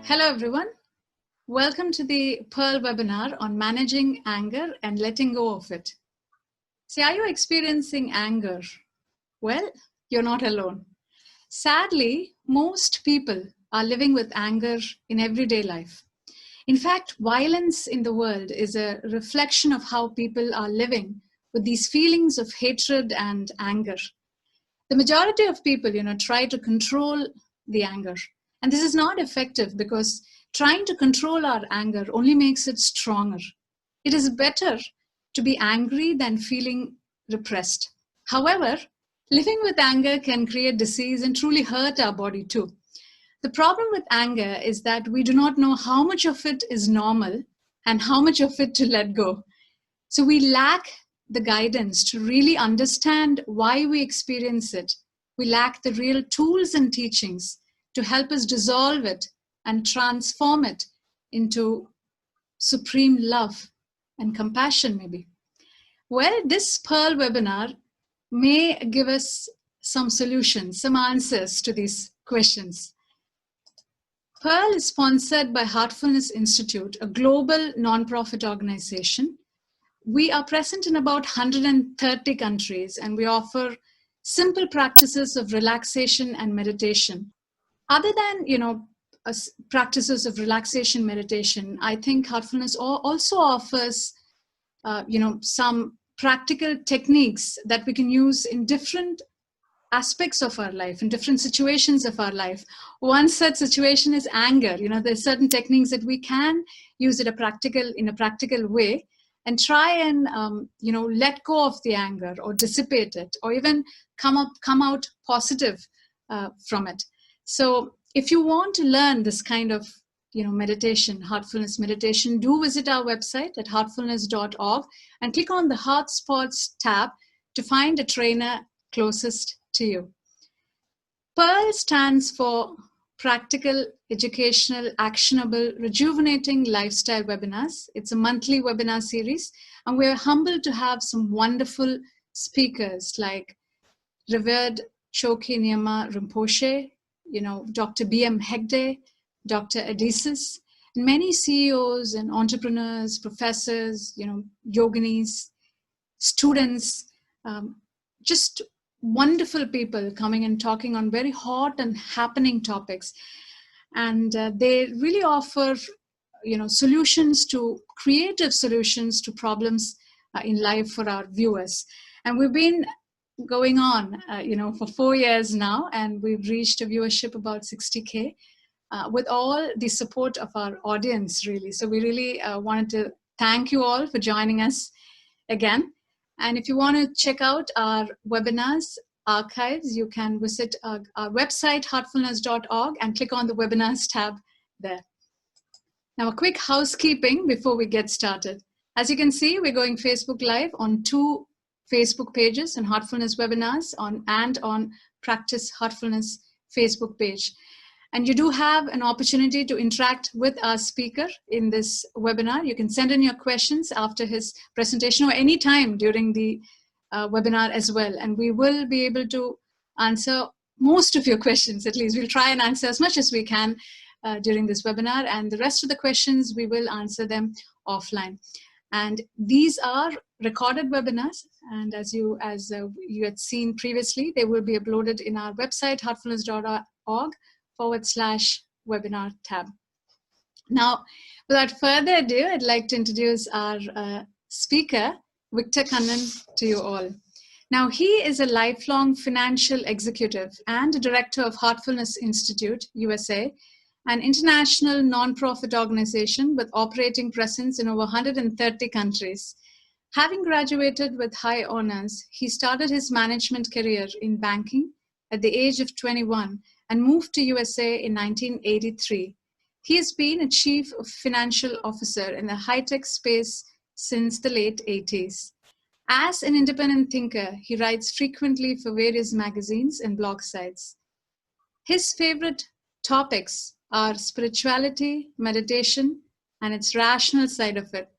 Hello, everyone. Welcome to the Pearl webinar on managing anger and letting go of it. See, are you experiencing anger? Well, you're not alone. Sadly, most people are living with anger in everyday life. In fact, violence in the world is a reflection of how people are living with these feelings of hatred and anger. The majority of people, try to control the anger. And this is not effective because trying to control our anger only makes it stronger. It is better to be angry than feeling repressed. However, living with anger can create disease and truly hurt our body too. The problem with anger is that we do not know how much of it is normal and how much of it to let go. So we lack the guidance to really understand why we experience it. We lack the real tools and teachings to help us dissolve it and transform it into supreme love and compassion, maybe. Well, this Pearl webinar may give us some solutions, some answers to these questions. Pearl is sponsored by Heartfulness Institute, a global nonprofit organization. We are present in about 130 countries, and we offer simple practices of relaxation and meditation. Other than, practices of relaxation, meditation, I think Heartfulness also offers, some practical techniques that we can use in different aspects of our life, in different situations of our life. One such situation is anger. There's certain techniques that we can use in a practical way and try and, let go of the anger or dissipate it or even come out positive from it. So if you want to learn this kind of, meditation, heartfulness meditation, do visit our website at heartfulness.org and click on the Hotspots tab to find a trainer closest to you. Pearl stands for Practical, Educational, Actionable, Rejuvenating Lifestyle Webinars. It's a monthly webinar series, and we're humbled to have some wonderful speakers like revered Choki Nyama Rinpoche, Dr. B.M. Hegde, Dr. Adizes, and many CEOs and entrepreneurs, professors, yoginis, students, just wonderful people coming and talking on very hot and happening topics. And they really offer, creative solutions to problems in life for our viewers. And we've been going on, for 4 years now, and we've reached a viewership about 60K with all the support of our audience, really. So we really wanted to thank you all for joining us again. And if you want to check out our webinars archives, you can visit our website, heartfulness.org, and click on the webinars tab there. Now, a quick housekeeping before we get started. As you can see, we're going Facebook Live on 2 Facebook pages, on Heartfulness Webinars and on Practice Heartfulness Facebook page. And you do have an opportunity to interact with our speaker in this webinar. You can send in your questions after his presentation or any time during the webinar as well. And we will be able to answer most of your questions, at least. We'll try and answer as much as we can during this webinar. And the rest of the questions, we will answer them offline. And these are recorded webinars. And as you had seen previously, they will be uploaded in our website, heartfulness.org/webinar tab. Now, without further ado, I'd like to introduce our speaker, Victor Kannan, to you all. Now, he is a lifelong financial executive and director of Heartfulness Institute, USA, an international nonprofit organization with operating presence in over 130 countries. Having graduated with high honors, he started his management career in banking at the age of 21 and moved to USA in 1983. He has been a chief financial officer in the high-tech space since the late 80s. As an independent thinker, he writes frequently for various magazines and blog sites. His favorite topics are spirituality, meditation, and its rational side of it.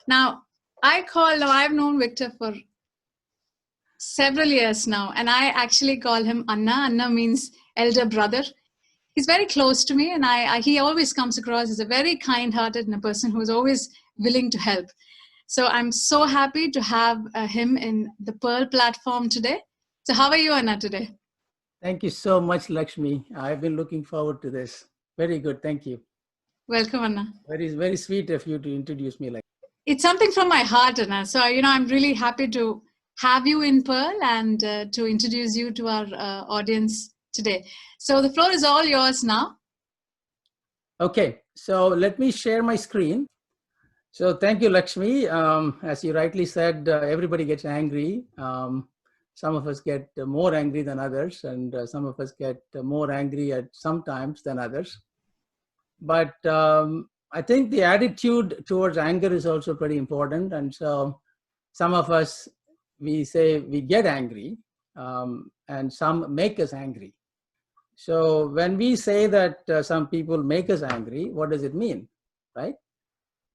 Now, I've known Victor for several years now, and I actually call him Anna. Anna means elder brother. he's very close to me, and he always comes across as a very kind-hearted and a person who is always willing to help. So I'm so happy to have him in the Pearl platform today. So how are you, Anna, today? Thank you so much, Lakshmi. I've been looking forward to this. Very good. Thank you. Welcome, Anna. Very, very sweet of you to introduce me like that. It's something from my heart, Anna. So, I'm really happy to have you in Pearl and to introduce you to our audience today. So the floor is all yours now. Okay, so let me share my screen. So thank you, Lakshmi. As you rightly said, everybody gets angry. Some of us get more angry than others, and some of us get more angry at some times than others. But I think the attitude towards anger is also pretty important. And so some of us, we say we get angry, and some make us angry. So when we say that some people make us angry, what does it mean, right?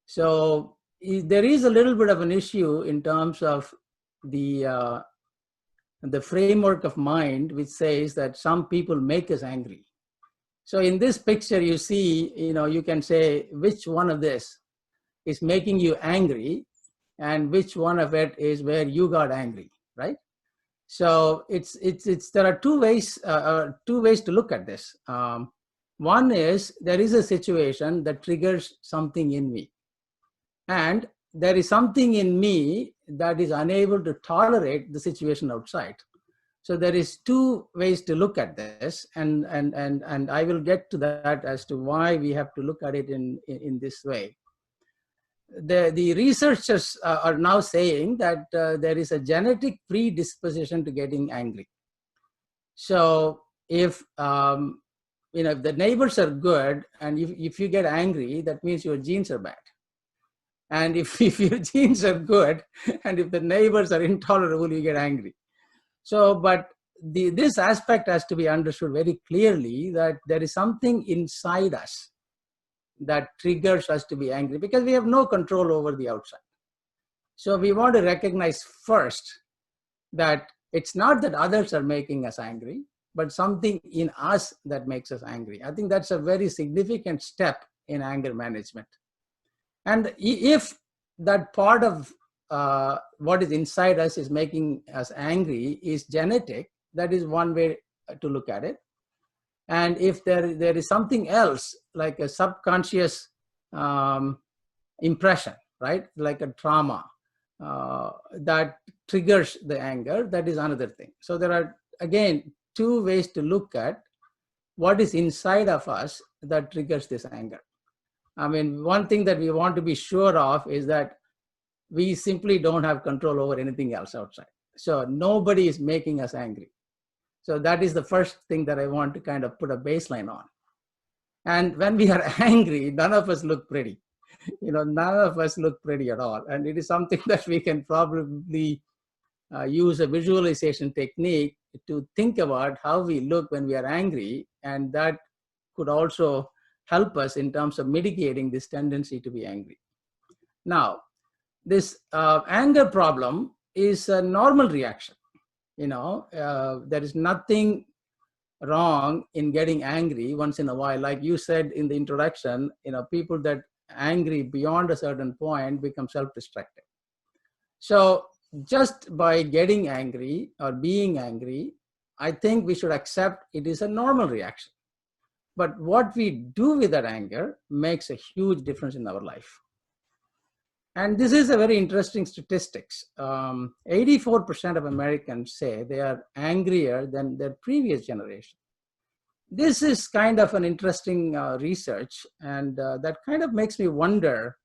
So there is a little bit of an issue in terms of the framework of mind, which says that some people make us angry. So in this picture, you see, you can say which one of this is making you angry and which one of it is where you got angry, right? So there are two ways to look at this. One is there is a situation that triggers something in me, and there is something in me that is unable to tolerate the situation outside. So there is two ways to look at this, and I will get to that as to why we have to look at it in this way. The researchers are now saying that there is a genetic predisposition to getting angry. So if if the neighbors are good and if you get angry, that means your genes are bad. And if your genes are good and if the neighbors are intolerable, you get angry. So, but this aspect has to be understood very clearly, that there is something inside us that triggers us to be angry because we have no control over the outside. So we want to recognize first that it's not that others are making us angry, but something in us that makes us angry. I think that's a very significant step in anger management. And if that part of what is inside us is making us angry is genetic, that is one way to look at it. And if there is something else, like a subconscious impression, right, like a trauma that triggers the anger, that is another thing. So there are, again, two ways to look at what is inside of us that triggers this anger. I mean, one thing that we want to be sure of is that we simply don't have control over anything else outside. So nobody is making us angry. So that is the first thing that I want to kind of put a baseline on. And when we are angry, none of us look pretty. None of us look pretty at all. And it is something that we can probably use a visualization technique to think about how we look when we are angry. And that could also help us in terms of mitigating this tendency to be angry. Now, this anger problem is a normal reaction. There is nothing wrong in getting angry once in a while. Like you said in the introduction, people that angry beyond a certain point become self-destructive. So just by getting angry or being angry, I think we should accept it is a normal reaction. But what we do with that anger makes a huge difference in our life. And this is a very interesting statistics. 84% of Americans say they are angrier than their previous generation. This is kind of an interesting research, and that kind of makes me wonder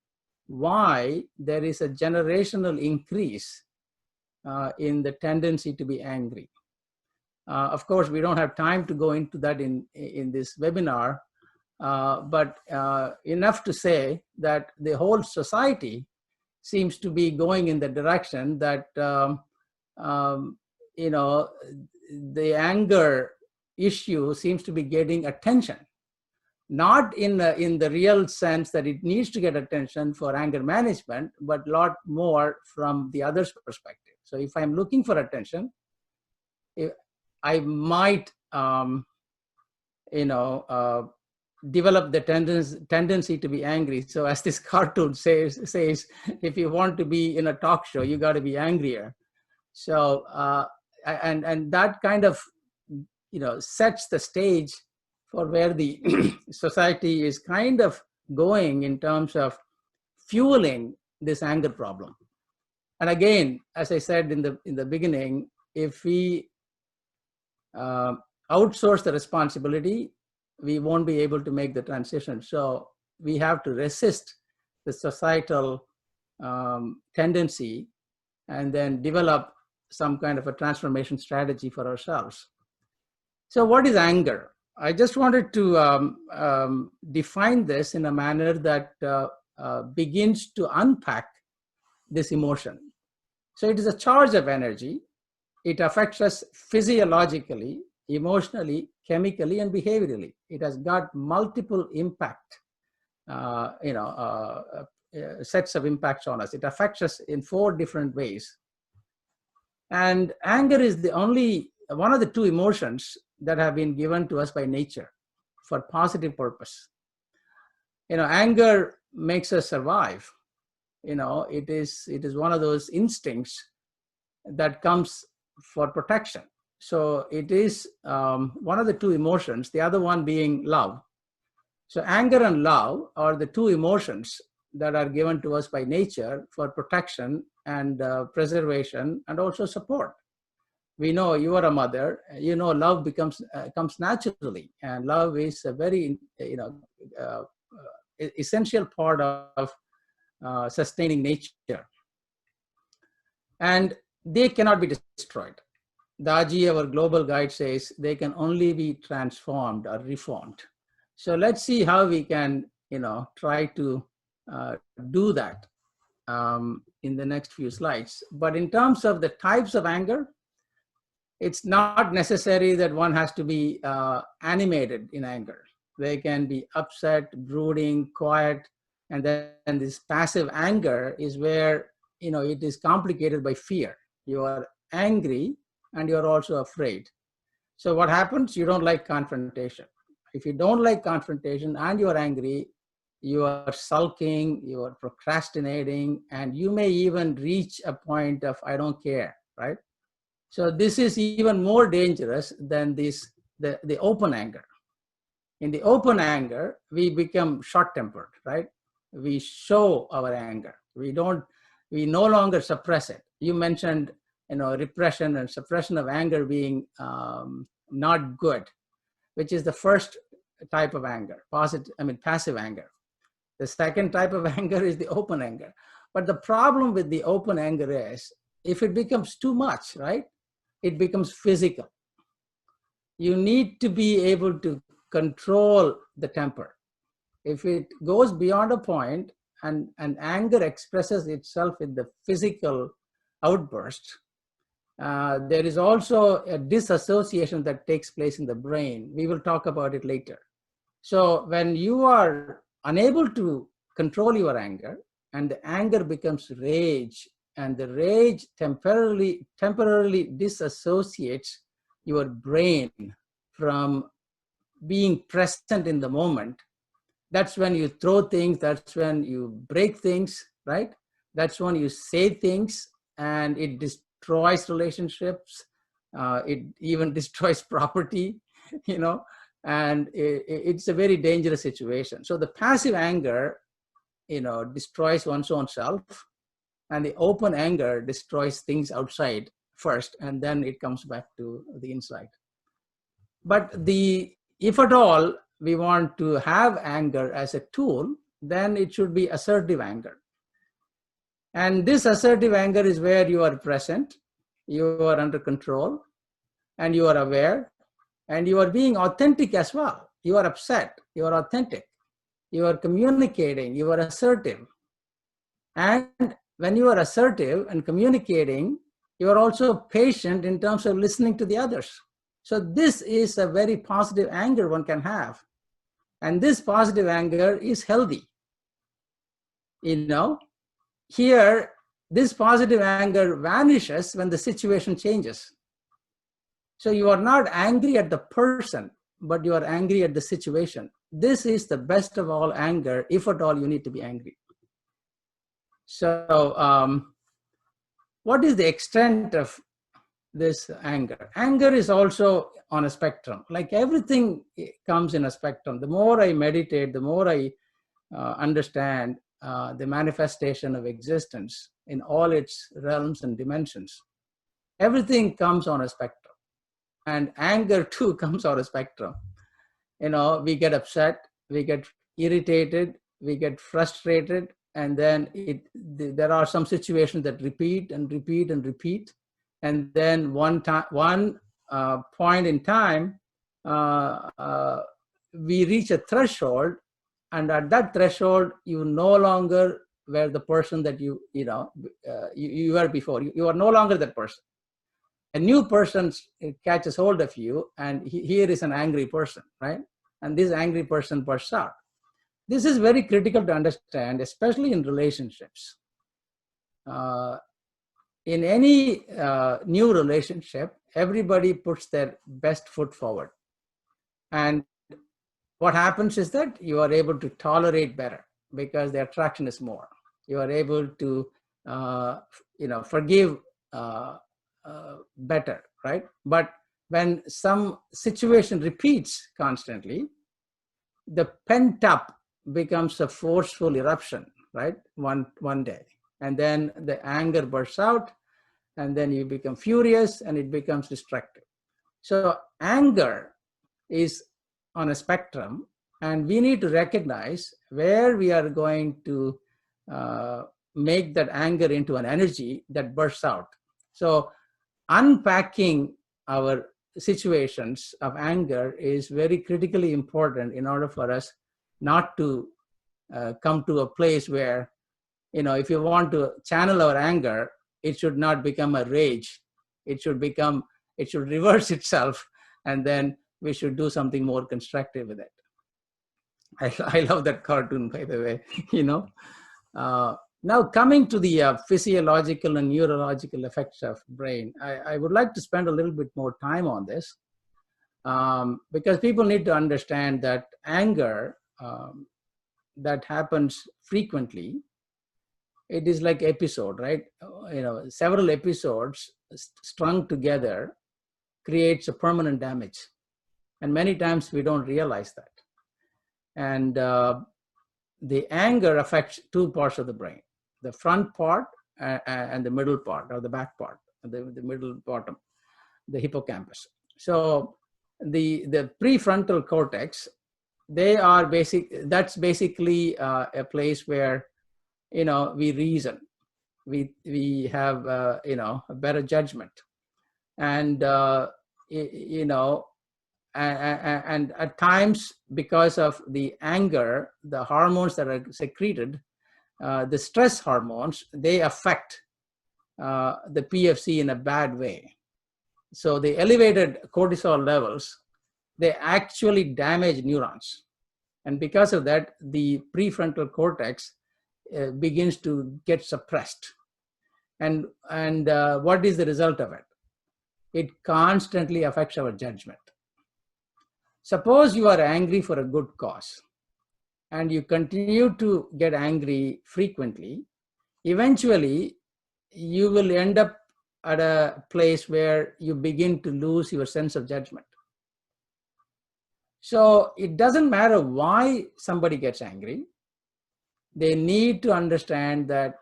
why there is a generational increase in the tendency to be angry. Of course, we don't have time to go into that in this webinar, but enough to say that the whole society seems to be going in the direction that, the anger issue seems to be getting attention, not in the real sense that it needs to get attention for anger management, but a lot more from the other's perspective. So if I'm looking for attention, I might develop the tendency to be angry. So as this cartoon says, if you want to be in a talk show, you got to be angrier. So and that kind of sets the stage for where the society is kind of going in terms of fueling this anger problem. And again, as I said in the beginning, if we outsource the responsibility, we won't be able to make the transition. So we have to resist the societal tendency and then develop some kind of a transformation strategy for ourselves. So what is anger? I just wanted to define this in a manner that begins to unpack this emotion. So it is a charge of energy. It affects us physiologically, emotionally, chemically, and behaviorally. It has got multiple impact, sets of impacts on us. It affects us in 4 different ways. And anger is the only one of the 2 emotions that have been given to us by nature for positive purpose. Anger makes us survive. It is one of those instincts that comes for protection. So it is one of the 2 emotions, the other one being love. So anger and love are the 2 emotions that are given to us by nature for protection and preservation and also support. We know you are a mother, love comes naturally, and love is a very essential part of sustaining nature. And they cannot be destroyed. Daji, our global guide, says they can only be transformed or reformed. So let's see how we can, try to do that in the next few slides. But in terms of the types of anger, it's not necessary that one has to be animated in anger. They can be upset, brooding, quiet, and then this passive anger is where, it is complicated by fear. You are angry and you're also afraid. So what happens? You don't like confrontation. If you don't like confrontation and you're angry, you are sulking, you are procrastinating, and you may even reach a point of I don't care, right? So this is even more dangerous than the open anger. In the open anger, we become short-tempered, right? We show our anger. We no longer suppress it. You mentioned, repression and suppression of anger being not good, which is the first type of anger, passive anger. The second type of anger is the open anger. But the problem with the open anger is, if it becomes too much, right, it becomes physical. You need to be able to control the temper. If it goes beyond a point and anger expresses itself in the physical outburst, there is also a disassociation that takes place in the brain. We will talk about it later. So when you are unable to control your anger and the anger becomes rage, and the rage temporarily disassociates your brain from being present in the moment, that's when you throw things, that's when you break things, right? That's when you say things, and it destroys relationships. It even destroys property, and it's a very dangerous situation. So the passive anger, destroys one's own self, and the open anger destroys things outside first, and then it comes back to the inside. But if at all we want to have anger as a tool, then it should be assertive anger. And this assertive anger is where you are present, you are under control, and you are aware, and you are being authentic as well. You are upset, you are authentic, you are communicating, you are assertive. And when you are assertive and communicating, you are also patient in terms of listening to the others. So this is a very positive anger one can have. And this positive anger is healthy. Here, this positive anger vanishes when the situation changes. So you are not angry at the person, but you are angry at the situation. This is the best of all anger, if at all you need to be angry. So what is the extent of this anger? Anger is also on a spectrum. Like everything comes in a spectrum. The more I meditate, the more I understand the manifestation of existence in all its realms and dimensions. Everything comes on a spectrum. And anger too comes on a spectrum. We get upset, we get irritated, we get frustrated, and then there are some situations that repeat and repeat and repeat. And then one point in time, we reach a threshold, and at that threshold, you no longer were the person that you were before. You are no longer that person. A new person catches hold of you, and here is an angry person, right? And this angry person bursts out. This is very critical to understand, especially in relationships. In any new relationship, everybody puts their best foot forward. And what happens is that you are able to tolerate better because the attraction is more. You are able to, forgive better, right? But when some situation repeats constantly, the pent up becomes a forceful eruption, right? One day. And then the anger bursts out, and then you become furious, and it becomes destructive. So anger is on a spectrum, and we need to recognize where we are going to make that anger into an energy that bursts out. So unpacking our situations of anger is very critically important in order for us not to come to a place where, if you want to channel our anger, it should not become a rage. It should reverse itself, and then we should do something more constructive with it. I love that cartoon, by the way. Now coming to the physiological and neurological effects of brain, I would like to spend a little bit more time on this because people need to understand that anger that happens frequently, it is like episode, right? Several episodes strung together creates a permanent damage. And many times we don't realize that. And the anger affects two parts of the brain, the front part and the middle part, or the back part, the middle bottom, the hippocampus. So the prefrontal cortex, that's basically a place where, we reason, we have, a better judgment. And, and at times, because of the anger, the hormones that are secreted, the stress hormones, they affect the PFC in a bad way. So the elevated cortisol levels, they actually damage neurons. And because of that, the prefrontal cortex begins to get suppressed. And what is the result of it? It constantly affects our judgment. Suppose you are angry for a good cause and you continue to get angry frequently, eventually you will end up at a place where you begin to lose your sense of judgment. So it doesn't matter why somebody gets angry. They need to understand that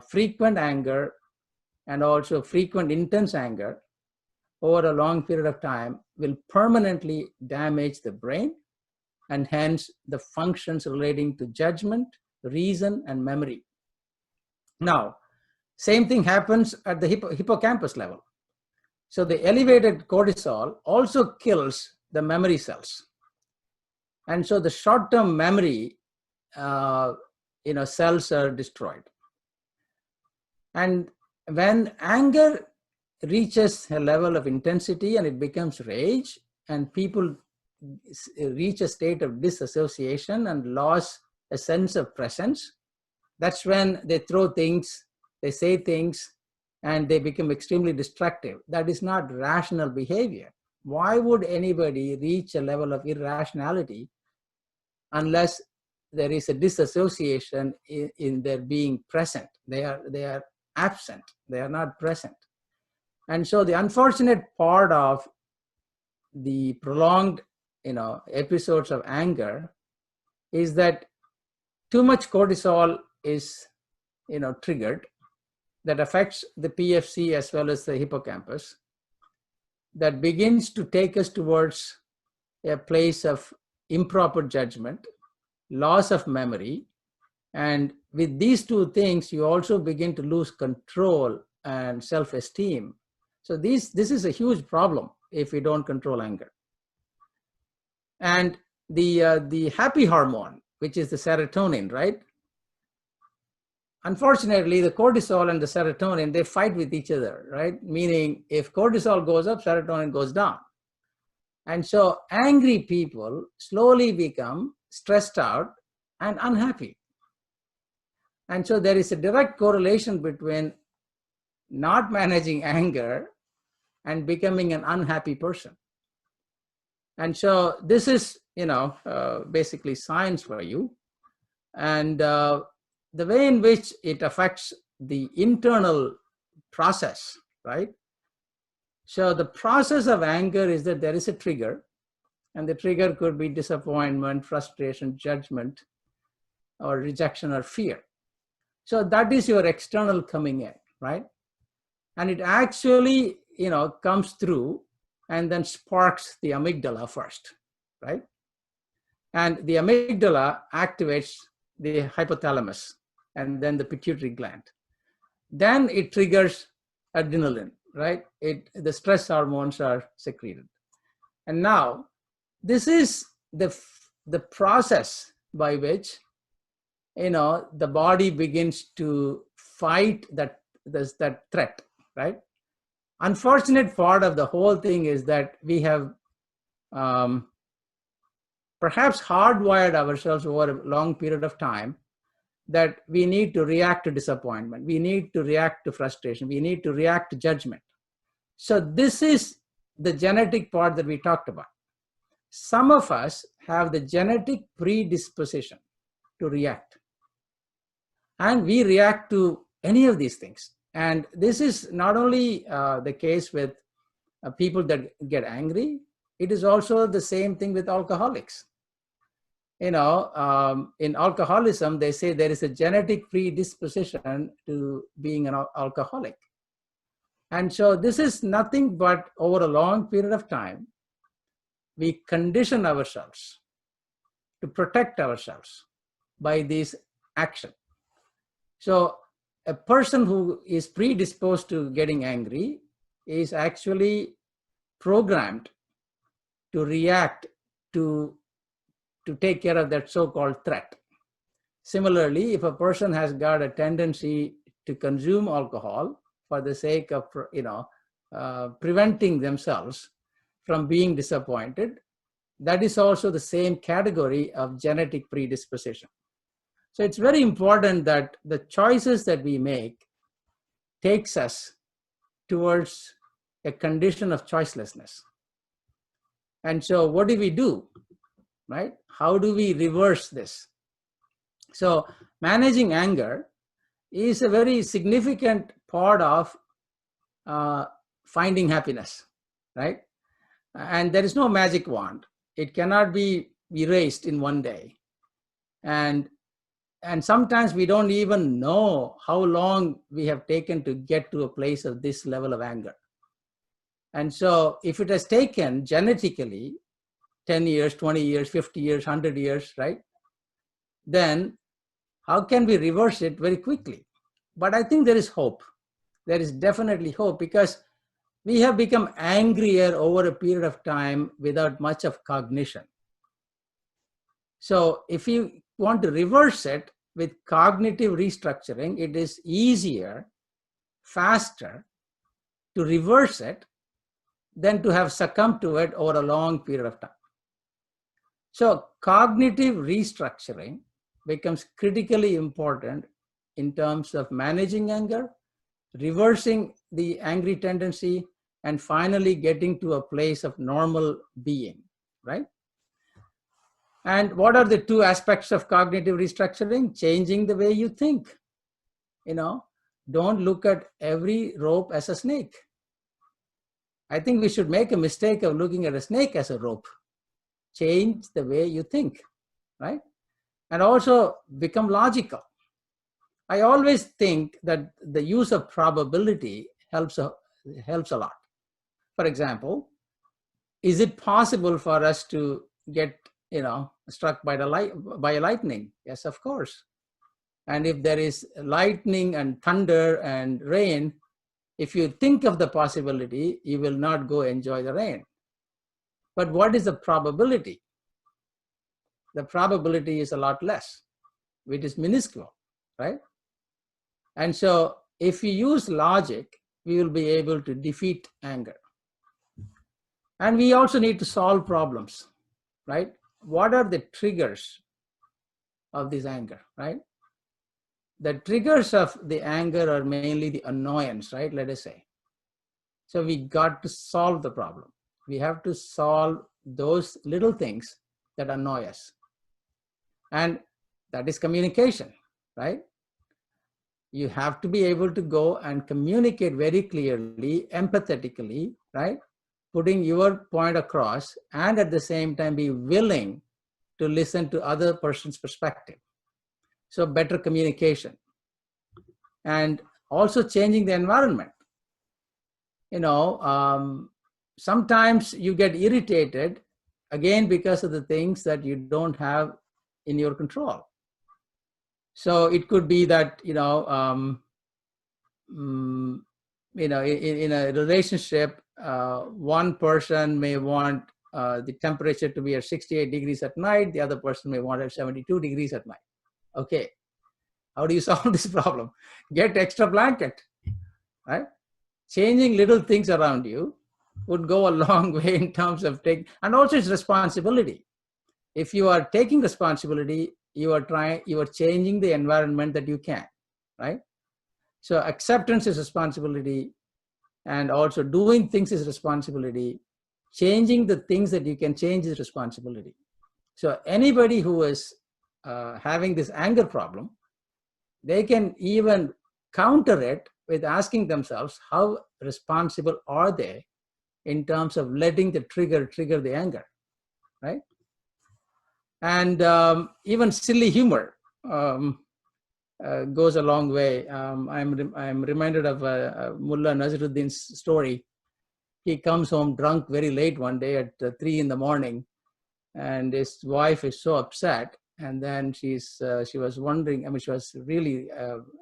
frequent anger and also frequent intense anger over a long period of time will permanently damage the brain, and hence the functions relating to judgment, reason, and memory. Now, same thing happens at the hippocampus level. So the elevated cortisol also kills the memory cells. And so the short-term memory cells are destroyed. And when anger reaches a level of intensity and it becomes rage, and people reach a state of disassociation and lose a sense of presence, that's when they throw things, they say things, and they become extremely destructive. That is not rational behavior. why would anybody reach a level of irrationality unless there is a disassociation in their being present? They are absent. They are not present. And so the unfortunate part of the prolonged, episodes of anger is that too much cortisol is, triggered, that affects the PFC as well as the hippocampus, that begins to take us towards a place of improper judgment, loss of memory. And with these two things, you also begin to lose control and self-esteem. So this is a huge problem if we don't control anger. And the happy hormone, which is the serotonin, right? Unfortunately, the cortisol and the serotonin, they fight with each other, right? Meaning if cortisol goes up, serotonin goes down. And so angry people slowly become stressed out and unhappy. And so there is a direct correlation between not managing anger and becoming an unhappy person. And so this is, basically science for you. And the way in which it affects the internal process, right? So the process of anger is that there is a trigger, and the trigger could be disappointment, frustration, judgment, or rejection or fear. So that is your external coming in, right? And it actually, comes through and then sparks the amygdala first, right? And the amygdala activates the hypothalamus and then the pituitary gland. Then it triggers adrenaline, right? The stress hormones are secreted. And now this is the process by which, the body begins to fight that threat, right? Unfortunate part of the whole thing is that we have perhaps hardwired ourselves over a long period of time that we need to react to disappointment. We need to react to frustration. We need to react to judgment. So this is the genetic part that we talked about. Some of us have the genetic predisposition to react. And we react to any of these things. And this is not only the case with people that get angry, it is also the same thing with alcoholics. In alcoholism, they say there is a genetic predisposition to being an alcoholic. And so this is nothing but over a long period of time, we condition ourselves to protect ourselves by this action. So a person who is predisposed to getting angry is actually programmed to react to take care of that so-called threat. Similarly, if a person has got a tendency to consume alcohol for the sake of, preventing themselves from being disappointed, that is also the same category of genetic predisposition. So it's very important that the choices that we make takes us towards a condition of choicelessness. And so what do we do, right? How do we reverse this? So managing anger is a very significant part of finding happiness, right? And there is no magic wand. It cannot be erased in one day. And sometimes we don't even know how long we have taken to get to a place of this level of anger. And so if it has taken genetically 10 years, 20 years, 50 years, 100 years, right? Then how can we reverse it very quickly? But I think there is hope. There is definitely hope because we have become angrier over a period of time without much of cognition. So if you want to reverse it with cognitive restructuring, it is easier, faster to reverse it than to have succumbed to it over a long period of time. So cognitive restructuring becomes critically important in terms of managing anger, reversing the angry tendency, and finally getting to a place of normal being, right? And what are the two aspects of cognitive restructuring? Changing the way you think. Don't look at every rope as a snake. I think we should make a mistake of looking at a snake as a rope. Change the way you think, right? And also become logical. I always think that the use of probability helps a lot. For example, is it possible for us to get struck by a lightning? Yes, of course. And if there is lightning and thunder and rain, if you think of the possibility, you will not go enjoy the rain. But what is the probability? The probability is a lot less, which is minuscule, right? And so if we use logic, we will be able to defeat anger. And we also need to solve problems, right? What are the triggers of this anger, right? The triggers of the anger are mainly the annoyance, right? Let us say. So we got to solve the problem. We have to solve those little things that annoy us. And that is communication, right? You have to be able to go and communicate very clearly, empathetically, right? Putting your point across, and at the same time be willing to listen to other person's perspective. So better communication. And also changing the environment. Sometimes you get irritated, again, because of the things that you don't have in your control. So it could be that, in a relationship, one person may want the temperature to be at 68 degrees at night, the other person may want it at 72 degrees at night. Okay, how do you solve this problem? Get extra blanket, right? Changing little things around you would go a long way in terms of and also it's responsibility. If you are taking responsibility, you are changing the environment that you can, right? So acceptance is responsibility, and also doing things is responsibility. Changing the things that you can change is responsibility. So anybody who is having this anger problem, they can even counter it with asking themselves, how responsible are they in terms of letting the trigger the anger, right? And even silly humor goes a long way. I'm reminded of Mullah Nazruddin's story. He comes home drunk very late one day at 3 a.m, and his wife is so upset. And then she was wondering, she was really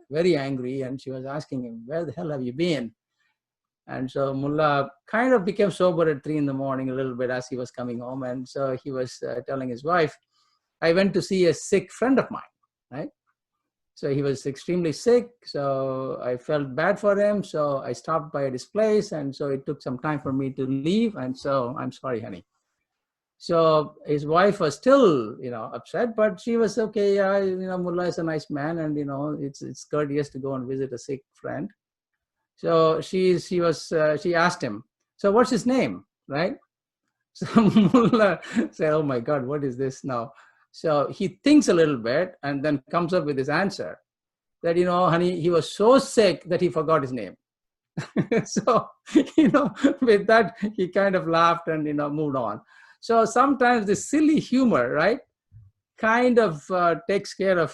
very angry, and she was asking him, where the hell have you been? And so Mullah kind of became sober at 3 a.m. a little bit as he was coming home. And so he was telling his wife, I went to see a sick friend of mine, right? So he was extremely sick. So I felt bad for him. So I stopped by at his place. And so it took some time for me to leave. And so I'm sorry, honey. So his wife was still, upset, but she was okay. Mullah is a nice man, and it's courteous to go and visit a sick friend. So she asked him, so what's his name, right? So Mullah said, oh my God, what is this now? So he thinks a little bit and then comes up with his answer that, honey, he was so sick that he forgot his name. So, with that, he kind of laughed and, moved on. So sometimes the silly humor, right, kind of takes care of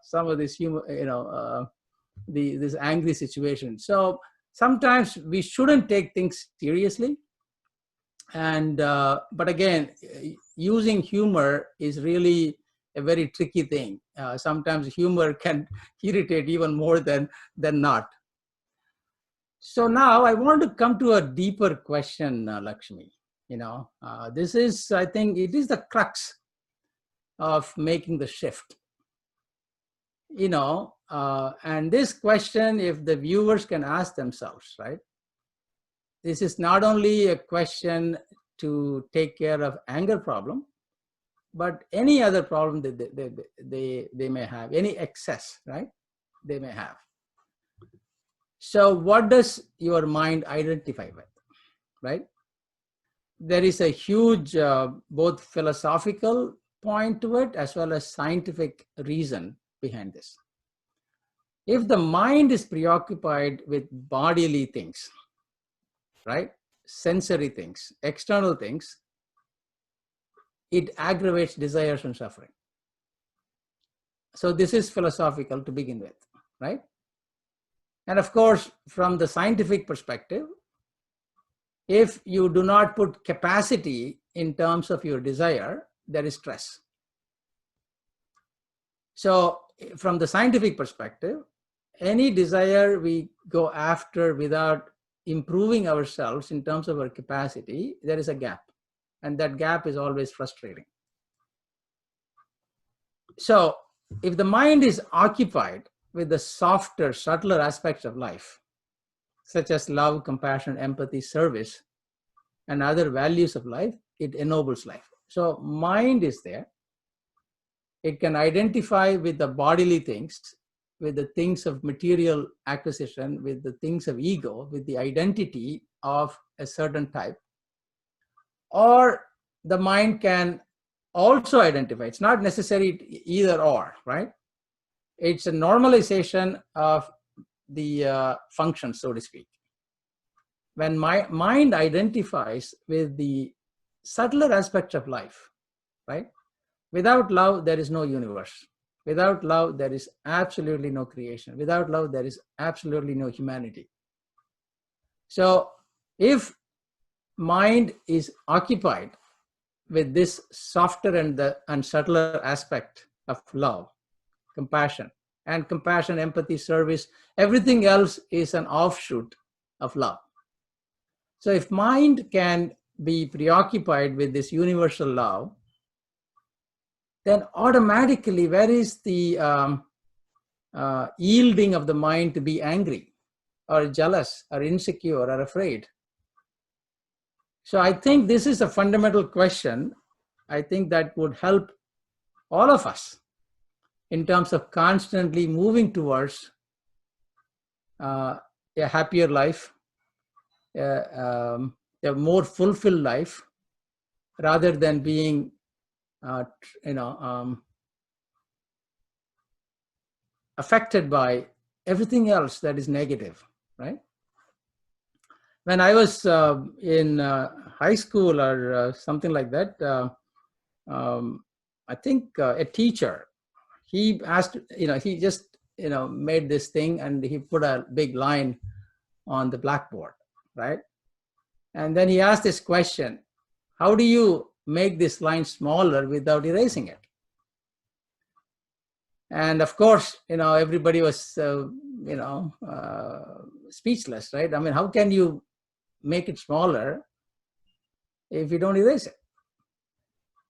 some of this humor, this angry situation. So sometimes we shouldn't take things seriously. And but again, using humor is really a very tricky thing. Sometimes humor can irritate even more than not. So now I want to come to a deeper question, Lakshmi. This is, I think, it is the crux of making the shift. And this question, if the viewers can ask themselves, right? This is not only a question to take care of anger problem, but any other problem that they may have, any excess, right? They may have. So what does your mind identify with? right? There is a huge both philosophical point to it as well as scientific reason behind this. If the mind is preoccupied with bodily things, right, sensory things, external things, it aggravates desires and suffering. So this is philosophical to begin with, right? And of course, from the scientific perspective, if you do not put capacity in terms of your desire, there is stress. So from the scientific perspective, any desire we go after without improving ourselves in terms of our capacity, there is a gap. And that gap is always frustrating. So if the mind is occupied with the softer, subtler aspects of life, such as love, compassion, empathy, service, and other values of life, it ennobles life. So mind is there. It can identify with the bodily things, with the things of material acquisition, with the things of ego, with the identity of a certain type. Or the mind can also identify. It's not necessary either or, right? It's a normalization of the function, so to speak. When my mind identifies with the subtler aspects of life, right? Without love, there is no universe. Without love, there is absolutely no creation. Without love, there is absolutely no humanity. So if mind is occupied with this softer and subtler aspect of love, compassion, empathy, service, everything else is an offshoot of love. So if mind can be preoccupied with this universal love, then automatically where is the yielding of the mind to be angry or jealous or insecure or afraid? So I think this is a fundamental question. I think that would help all of us in terms of constantly moving towards a happier life, a more fulfilled life, rather than being, affected by everything else that is negative, right? When I was in high school or something like that, I think a teacher, he asked, he just, made this thing and he put a big line on the blackboard, right? And then he asked this question: how do you make this line smaller without erasing it? And of course, everybody was, speechless, right? I mean, how can you make it smaller if you don't erase it?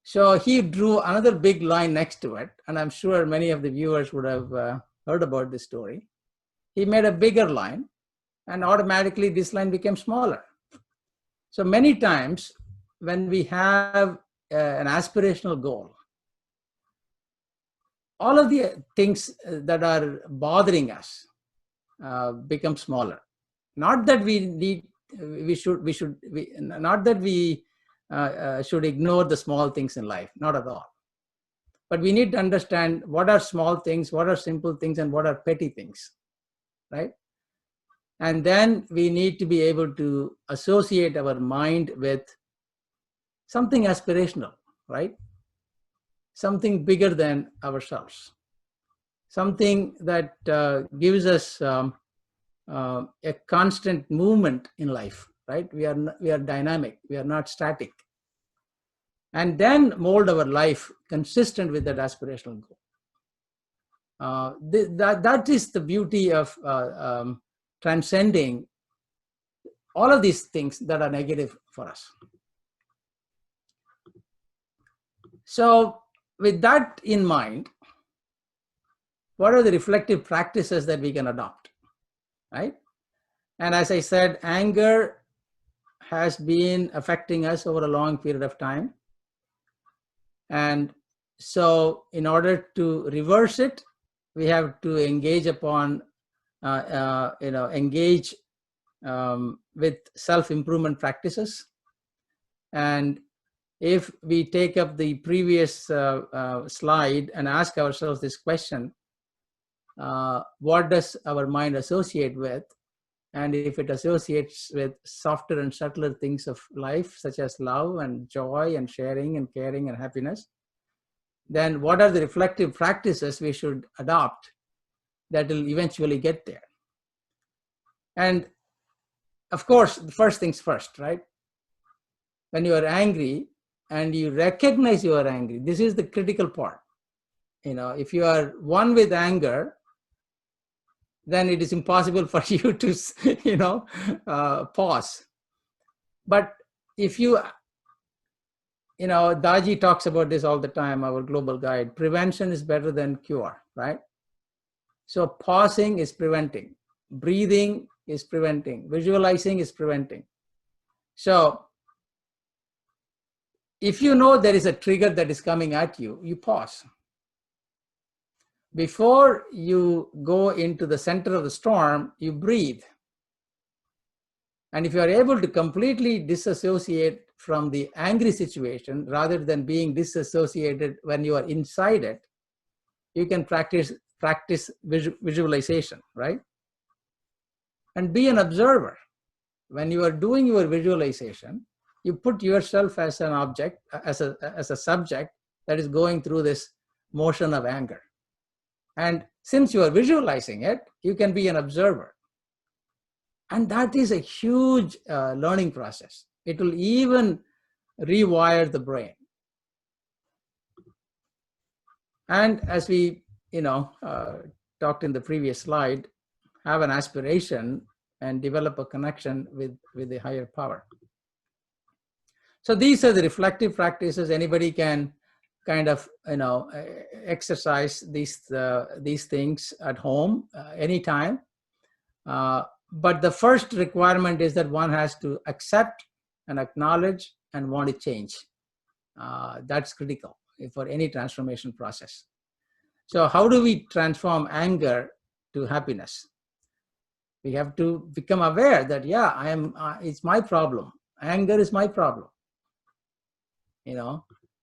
So he drew another big line next to it, and I'm sure many of the viewers would have heard about this story. He made a bigger line, and automatically this line became smaller. So many times when we have an aspirational goal, all of the things that are bothering us become smaller. Not that we should ignore the small things in life, not at all. But we need to understand what are small things, what are simple things, and what are petty things, right? And then we need to be able to associate our mind with something aspirational, right? Something bigger than ourselves, something that gives us a constant movement in life, right? We are dynamic, we are not static. And then mold our life consistent with that aspirational goal. That is the beauty of transcending all of these things that are negative for us. So with that in mind, what are the reflective practices that we can adopt, right? And as I said, anger has been affecting us over a long period of time. And so in order to reverse it, we have to engage upon, engage with self-improvement practices. And if we take up the previous slide and ask ourselves this question, what does our mind associate with? And if it associates with softer and subtler things of life, such as love and joy and sharing and caring and happiness, then what are the reflective practices we should adopt that will eventually get there? And of course, the first things first, right? When you are angry and you recognize you are angry, this is the critical part. If you are one with anger, then it is impossible for you to, pause. But if Daji talks about this all the time, our global guide, prevention is better than cure, right? So pausing is preventing, breathing is preventing, visualizing is preventing. So if you know there is a trigger that is coming at you, you pause. Before you go into the center of the storm, you breathe. And if you are able to completely disassociate from the angry situation rather than being disassociated when you are inside it, you can practice visualization, right? And be an observer. When you are doing your visualization, you put yourself as an object, as a subject that is going through this motion of anger. And since you are visualizing it, you can be an observer. And that is a huge learning process. It will even rewire the brain. And as we, talked in the previous slide, have an aspiration and develop a connection with the higher power. So these are the reflective practices. Anybody can kind of, exercise these things at home anytime. But the first requirement is that one has to accept and acknowledge and want to change. That's critical for any transformation process. So how do we transform anger to happiness? We have to become aware that, it's my problem. Anger is my problem.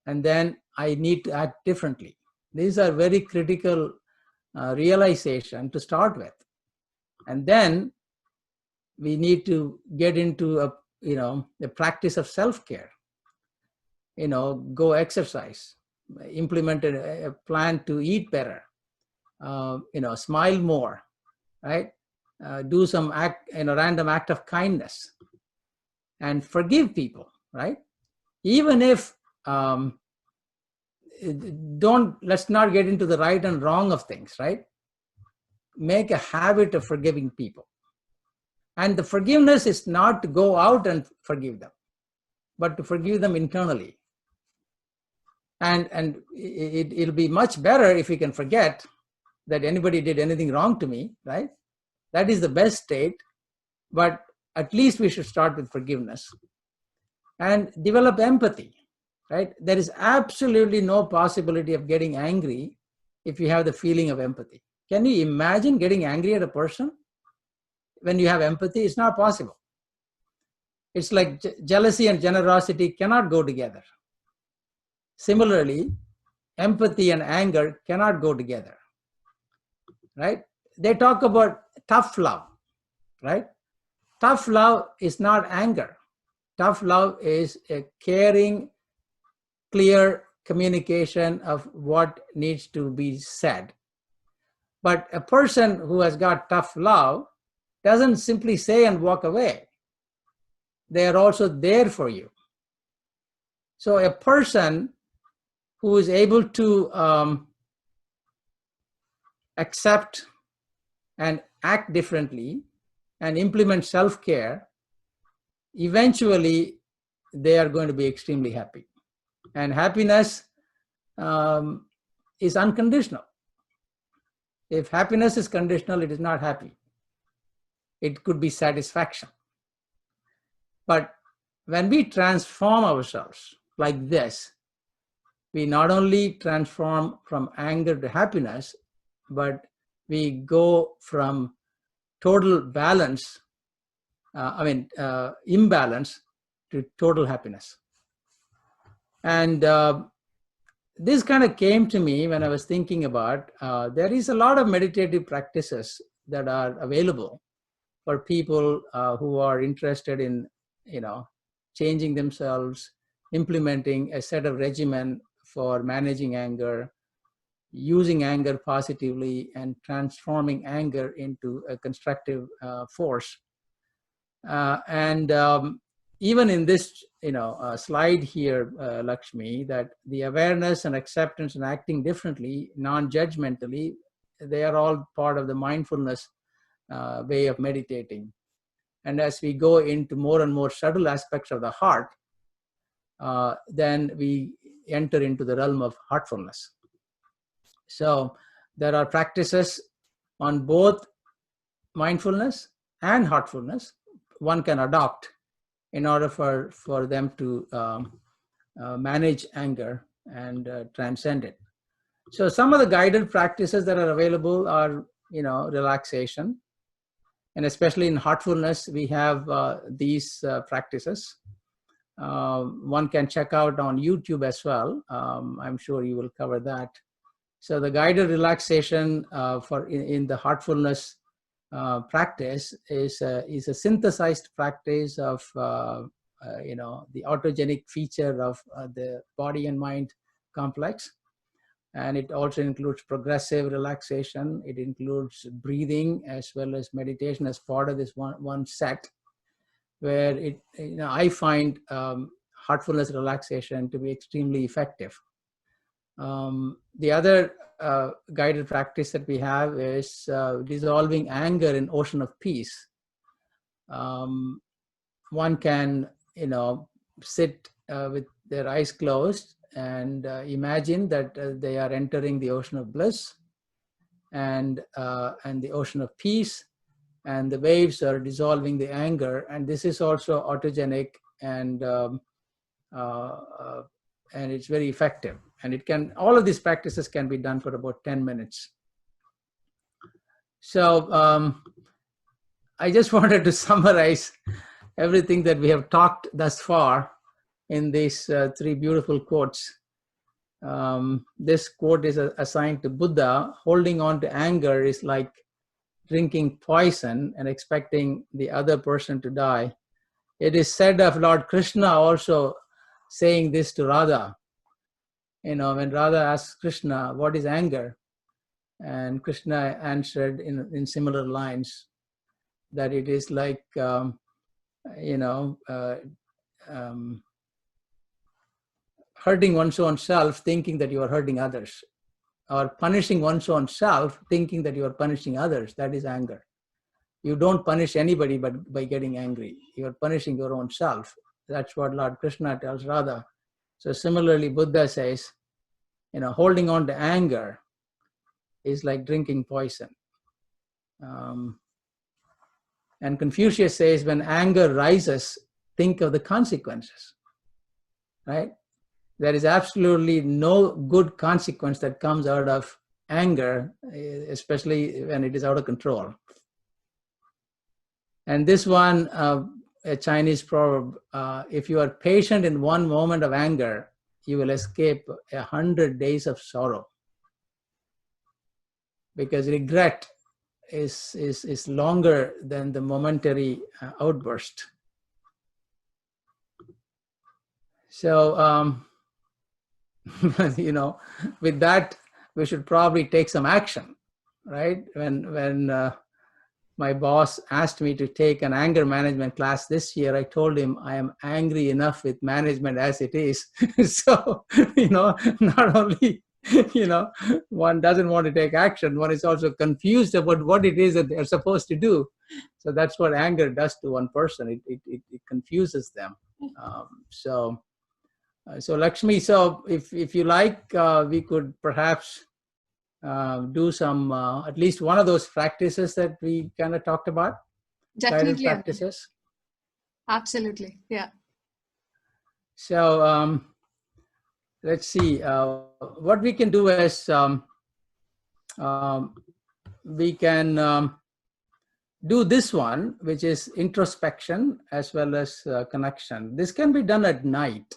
And then I need to act differently. These are very critical realization to start with. And then we need to get into the practice of self-care. Go exercise, implement a plan to eat better, smile more, right? Do some random act of kindness and forgive people, right? Even if let's not get into the right and wrong of things, right? Make a habit of forgiving people. And the forgiveness is not to go out and forgive them, but to forgive them internally. And it'll be much better if we can forget that anybody did anything wrong to me, right? That is the best state, but at least we should start with forgiveness and develop empathy, right? There is absolutely no possibility of getting angry if you have the feeling of empathy. Can you imagine getting angry at a person when you have empathy? It's not possible. It's like jealousy and generosity cannot go together. Similarly, empathy and anger cannot go together, right? They talk about tough love, right? Tough love is not anger. Tough love is a caring, clear communication of what needs to be said. But a person who has got tough love doesn't simply say and walk away. They are also there for you. So a person who is able to accept and act differently and implement self-care, eventually they are going to be extremely happy. And happiness is unconditional. If happiness is conditional, it is not happy. It could be satisfaction. But when we transform ourselves like this, we not only transform from anger to happiness, but we go from total balance imbalance to total happiness. And this kind of came to me when I was thinking about, there is a lot of meditative practices that are available for people who are interested in, changing themselves, implementing a set of regimen for managing anger, using anger positively, and transforming anger into a constructive force. Even in this, slide here, Lakshmi, that the awareness and acceptance and acting differently, non-judgmentally, they are all part of the mindfulness way of meditating. And as we go into more and more subtle aspects of the heart, then we enter into the realm of heartfulness. So there are practices on both mindfulness and heartfulness one can adopt in order for them to manage anger and transcend it. So some of the guided practices that are available are, relaxation. And especially in heartfulness, we have these practices. One can check out on YouTube as well. I'm sure you will cover that. So the guided relaxation in the heartfulness practice is a synthesized practice of the autogenic feature of the body and mind complex. And it also includes progressive relaxation. It includes breathing as well as meditation as part of this one set, where I find heartfulness relaxation to be extremely effective. The other guided practice that we have is dissolving anger in ocean of peace. One can, sit with their eyes closed and imagine that they are entering the ocean of bliss and the ocean of peace, and the waves are dissolving the anger. And this is also autogenic, and it's very effective. And all of these practices can be done for about 10 minutes. So I just wanted to summarize everything that we have talked thus far in these three beautiful quotes. This quote is assigned to Buddha. Holding on to anger is like drinking poison and expecting the other person to die. It is said of Lord Krishna also saying this to Radha. When Radha asked Krishna, what is anger? And Krishna answered in similar lines, that it is like, hurting one's own self, thinking that you are hurting others, or punishing one's own self, thinking that you are punishing others. That is anger. You don't punish anybody but by getting angry. You are punishing your own self. That's what Lord Krishna tells Radha. So similarly, Buddha says, holding on to anger is like drinking poison. And Confucius says, when anger rises, think of the consequences, right? There is absolutely no good consequence that comes out of anger, especially when it is out of control. And this one, a Chinese proverb, if you are patient in one moment of anger, you will escape 100 days of sorrow. Because regret is longer than the momentary outburst. So, with that, we should probably take some action, right? When my boss asked me to take an anger management class this year, I told him I am angry enough with management as it is. So, not only, one doesn't want to take action, one is also confused about what it is that they're supposed to do. So that's what anger does to one person. It confuses them. So Lakshmi, so if you like, we could perhaps do some, at least one of those practices that we kind of talked about. Definitely. Guided practices. Absolutely, yeah. So let's see, what we can do is we can do this one, which is introspection as well as connection. This can be done at night.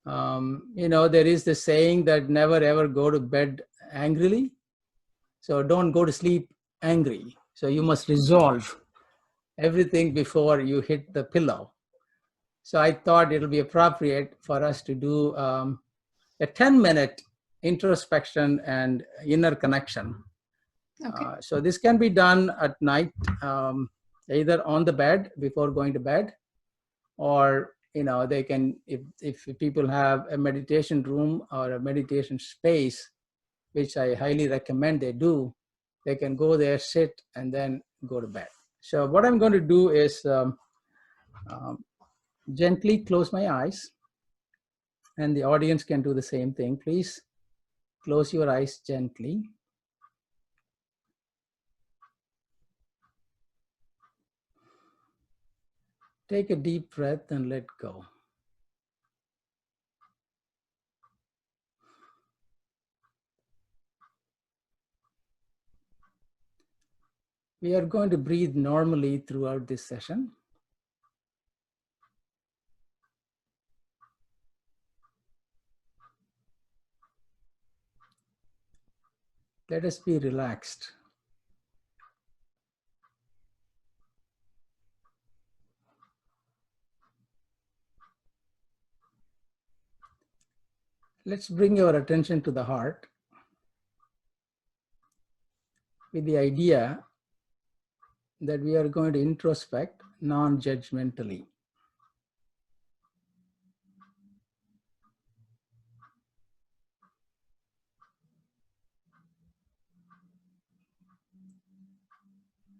There is this saying that never ever go to bed angrily. So don't go to sleep angry. So you must resolve everything before you hit the pillow. So I thought it'll be appropriate for us to do a 10-minute introspection and inner connection. Okay. So this can be done at night, either on the bed before going to bed, or they can, if people have a meditation room or a meditation space, which I highly recommend they do, they can go there, sit, and then go to bed. So what I'm going to do is gently close my eyes, and the audience can do the same thing. Please close your eyes gently. Take a deep breath and let go. We are going to breathe normally throughout this session. Let us be relaxed. Let's bring our attention to the heart with the idea that we are going to introspect non-judgmentally.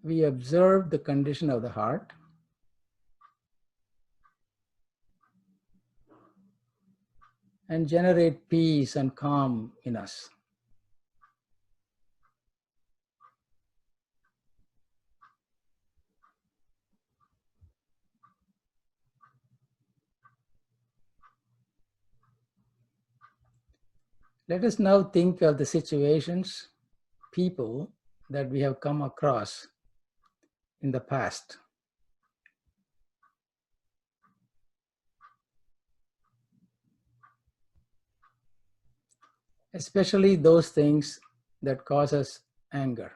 We observe the condition of the heart and generate peace and calm in us. Let us now think of the situations, people that we have come across in the past. Especially those things that cause us anger.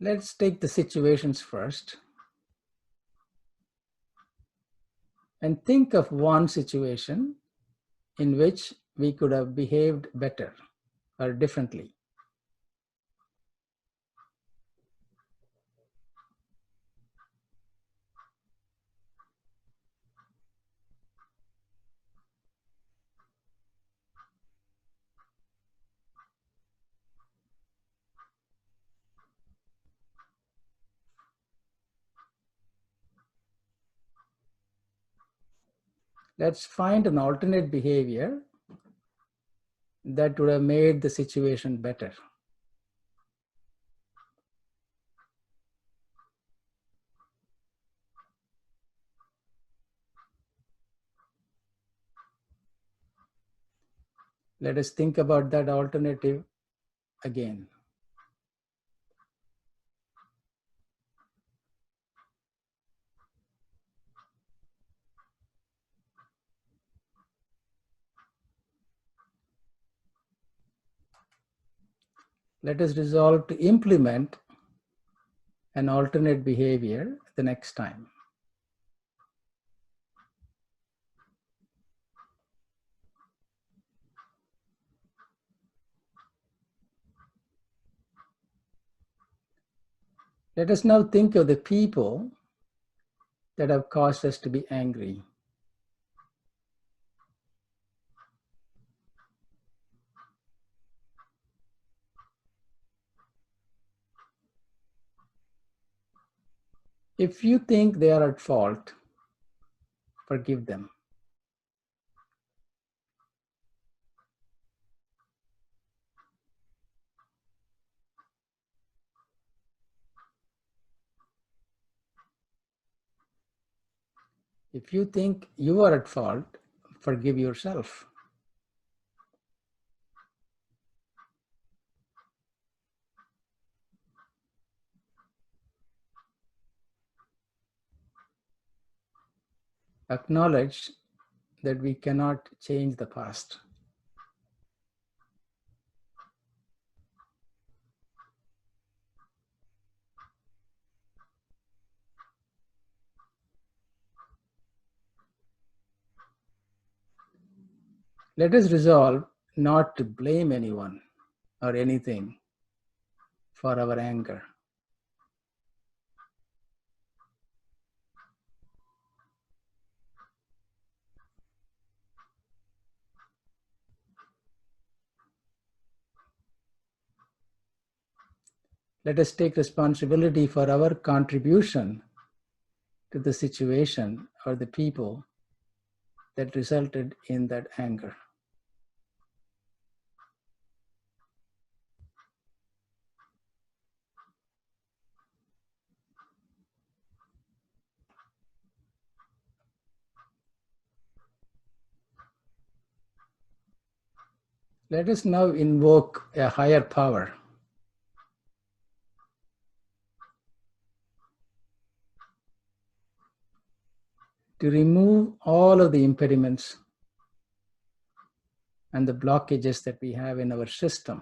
Let's take the situations first and think of one situation in which we could have behaved better or differently. Let's find an alternate behavior that would have made the situation better. Let us think about that alternative again. Let us resolve to implement an alternate behavior the next time. Let us now think of the people that have caused us to be angry. If you think they are at fault, forgive them. If you think you are at fault, forgive yourself. Acknowledge that we cannot change the past. Let us resolve not to blame anyone or anything for our anger. Let us take responsibility for our contribution to the situation or the people that resulted in that anger. Let us now invoke a higher power to remove all of the impediments and the blockages that we have in our system.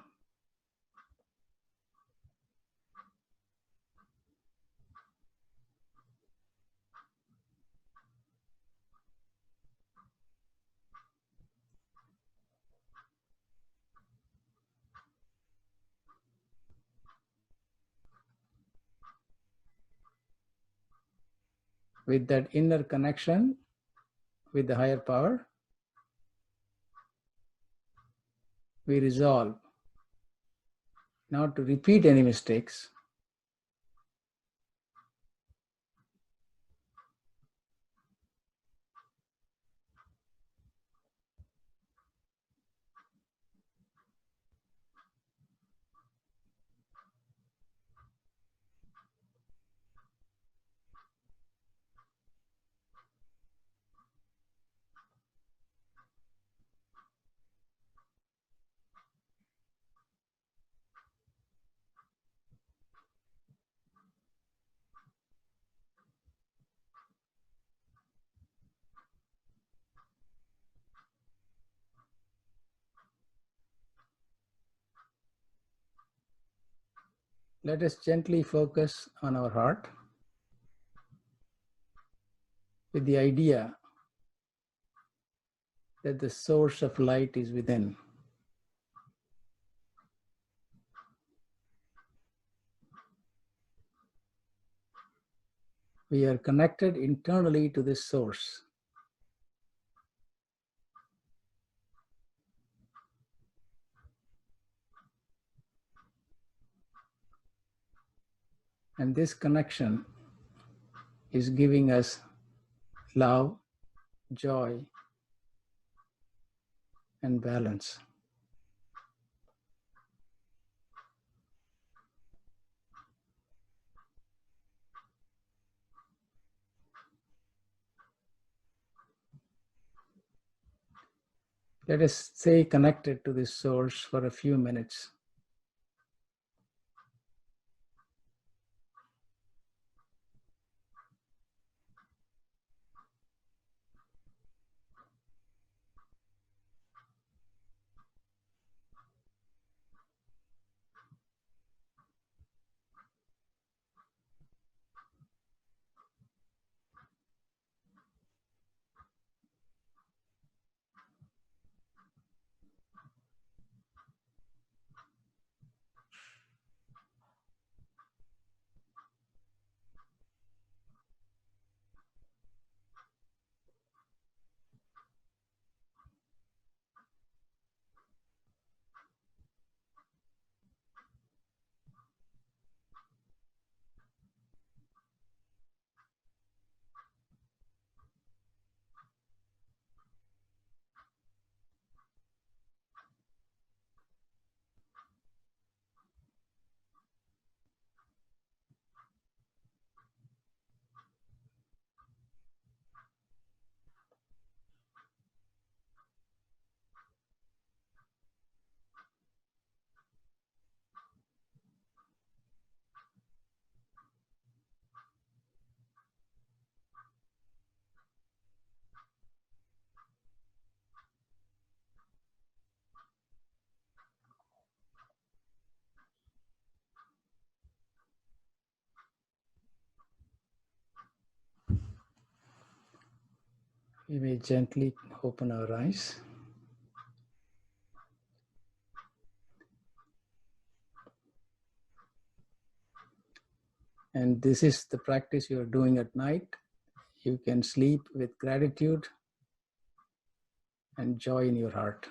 With that inner connection with the higher power, we resolve not to repeat any mistakes, let us gently focus on our heart with the idea that the source of light is within. We are connected internally to this source. And this connection is giving us love, joy, and balance. Let us stay connected to this source for a few minutes. We may gently open our eyes. And this is the practice you are doing at night. You can sleep with gratitude and joy in your heart.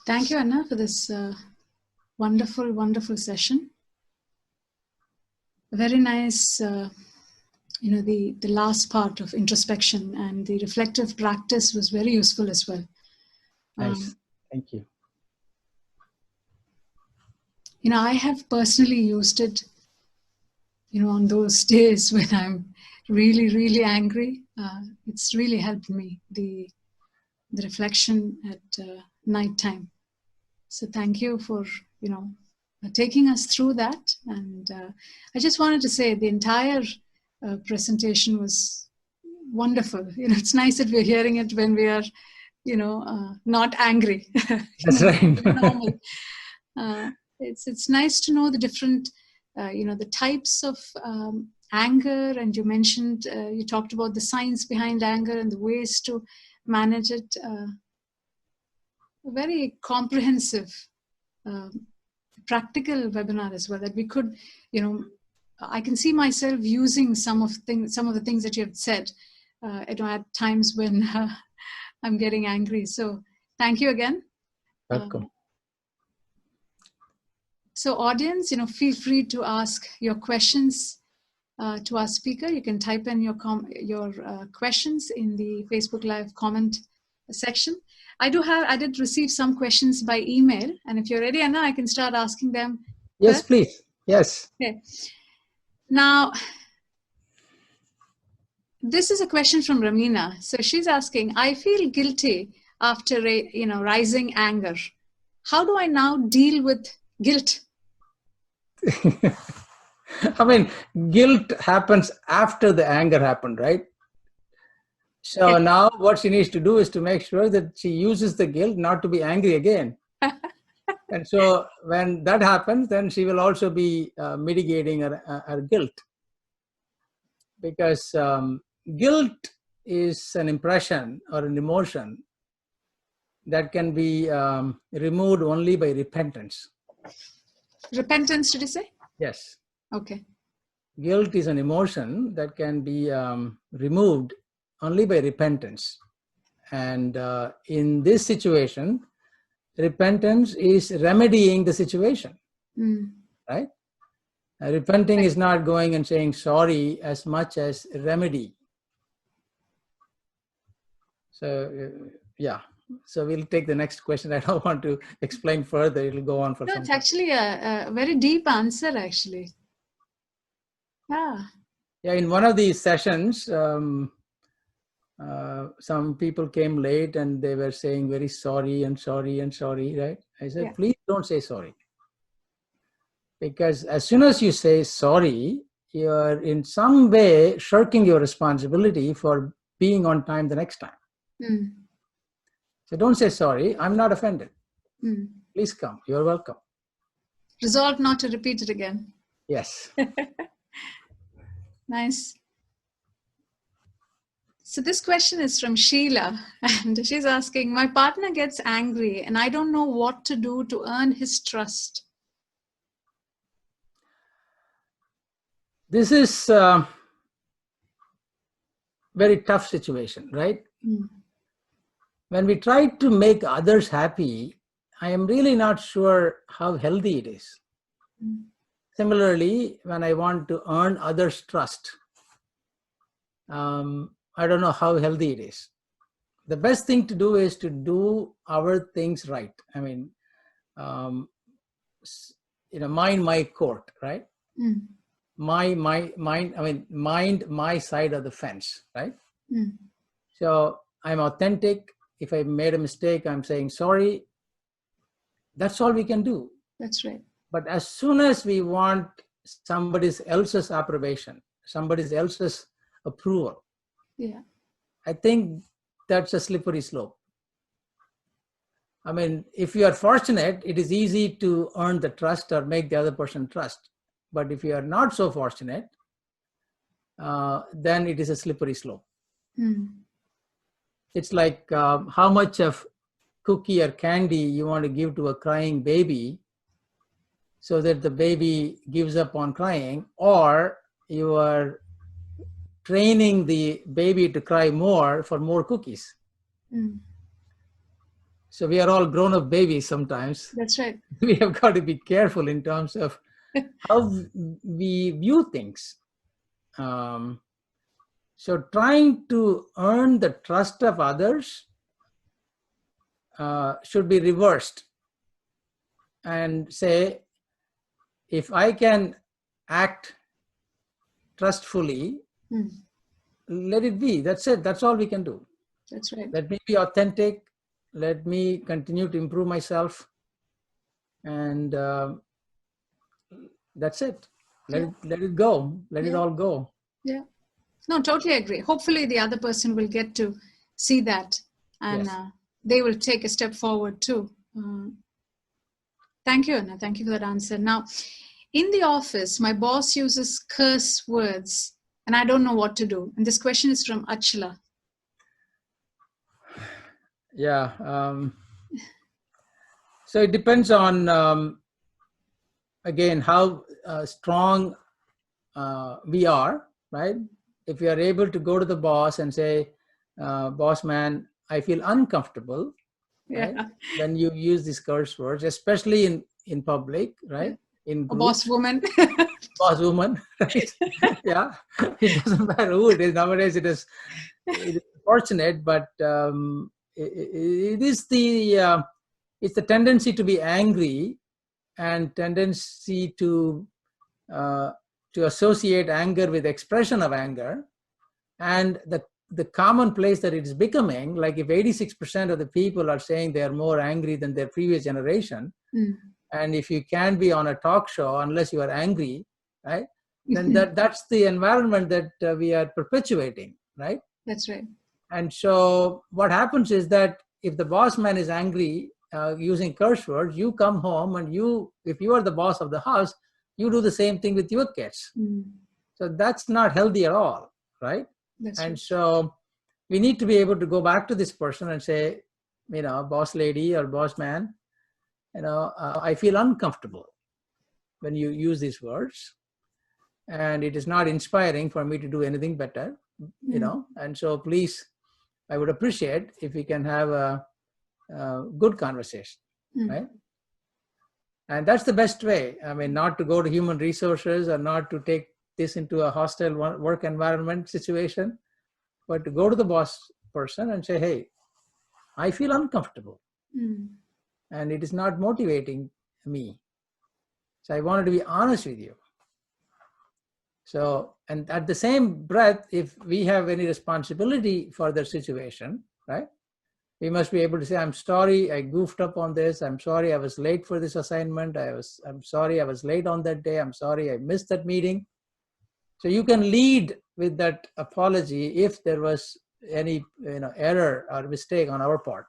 Thank you, Anna, for this wonderful, wonderful session. Very nice, the last part of introspection and the reflective practice was very useful as well. Nice. Thank you. I have personally used it, on those days when I'm really, really angry. It's really helped me, the reflection at nighttime. So thank you for, taking us through that. And I just wanted to say the entire presentation was wonderful. It's nice that we're hearing it when we are, not angry. That's right. Normal. It's nice to know the different, the types of anger. And you mentioned, you talked about the science behind anger and the ways to manage it. A very comprehensive, practical webinar as well, that we could, I can see myself using some of the things that you have said at times when I'm getting angry. So thank you again. Welcome. So audience, feel free to ask your questions to our speaker. You can type in your questions in the Facebook Live comment section. I did receive some questions by email, and if you're ready, Anna, I can start asking them. Yes, first. please. Yes. Okay. Now, this is a question from Ramina. So she's asking, I feel guilty after rising anger. How do I now deal with guilt? I mean, guilt happens after the anger happened, right? So now what she needs to do is to make sure that she uses the guilt not to be angry again. And so when that happens, then she will also be mitigating her guilt. Because guilt is an impression or an emotion that can be removed only by repentance. Repentance, did you say? Yes. Okay. Guilt is an emotion that can be removed only by repentance. And in this situation, repentance is remedying the situation, right? Repenting is not going and saying sorry as much as remedy. So, yeah. So we'll take the next question. I don't want to explain further. It'll go on for some time. It's actually a very deep answer, actually. Yeah, in one of these sessions, some people came late and they were saying very sorry and sorry and sorry, right? I said, please don't say sorry. Because as soon as you say sorry, you're in some way shirking your responsibility for being on time the next time. So don't say sorry, I'm not offended. Please come, you're welcome. Resolve not to repeat it again. Yes. Nice. So this question is from Sheila, and she's asking, my partner gets angry and I don't know what to do to earn his trust. This is a very tough situation, right? When we try to make others happy, I am really not sure how healthy it is. Similarly, when I want to earn others' trust, I don't know how healthy it is. The best thing to do is to do our things right. I mean, mind my court, right? mind my side of the fence, right? Mm. So I'm authentic. If I made a mistake, I'm saying sorry. That's all we can do. That's right. But as soon as we want somebody else's approbation, somebody else's approval, Yeah. I think that's a slippery slope. I mean, if you are fortunate, it is easy to earn the trust or make the other person trust. But if you are not so fortunate, then it is a slippery slope. Mm. It's like how much of cookie or candy you want to give to a crying baby so that the baby gives up on crying, or you are training the baby to cry more for more cookies. Mm. So we are all grown-up babies sometimes. That's right. We have got to be careful in terms of how we view things. So trying to earn the trust of others should be reversed and say, if I can act trustfully, let it be. That's it. That's all we can do. That's right. Let me be authentic. Let me continue to improve myself. And that's it. Let it go. Let it all go. Yeah. No, totally agree. Hopefully the other person will get to see that, and Yes. they will take a step forward too. Thank you, Anna. Thank you for that answer. Now, in the office, my boss uses curse words and I don't know what to do. And this question is from Achila. Yeah. So it depends on, again, how strong we are, right? If you are able to go to the boss and say, boss man, I feel uncomfortable, right? Then you use these curse words, especially in public, right? In groups. Boss woman. Boss woman, right? Yeah, it doesn't matter who it is. Nowadays it is fortunate, but it is it's the tendency to be angry and tendency to associate anger with expression of anger. And the common place that it's becoming, like if 86% of the people are saying they are more angry than their previous generation, and if you can't be on a talk show unless you are angry, right, then that's the environment that we are perpetuating, right? That's right. And so what happens is that if the boss man is angry using curse words, you come home and if you are the boss of the house, you do the same thing with your kids. So that's not healthy at all, right? That's and right. So we need to be able to go back to this person and say, boss lady or boss man, I feel uncomfortable when you use these words, and it is not inspiring for me to do anything better, and so please, I would appreciate if we can have a good conversation, right? And that's the best way. I mean, not to go to human resources or not to take this into a hostile work environment situation, but to go to the boss person and say, hey, I feel uncomfortable and it is not motivating me. So I wanted to be honest with you. So, and at the same breath, if we have any responsibility for the situation, right, we must be able to say, I'm sorry, I goofed up on this. I'm sorry, I was late for this assignment. I'm sorry, I was late on that day. I'm sorry, I missed that meeting. So you can lead with that apology if there was any error or mistake on our part.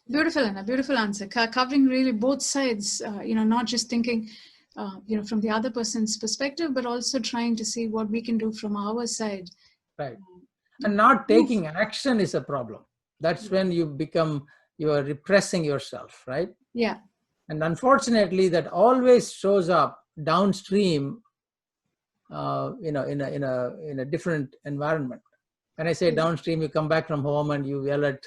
Beautiful, Anna. Beautiful answer. Covering really both sides. Not just thinking, from the other person's perspective, but also trying to see what we can do from our side. Right. And not taking action is a problem. That's when you are repressing yourself, right? Yeah. And unfortunately, that always shows up downstream, in a different environment. When I say downstream, you come back from home and you yell at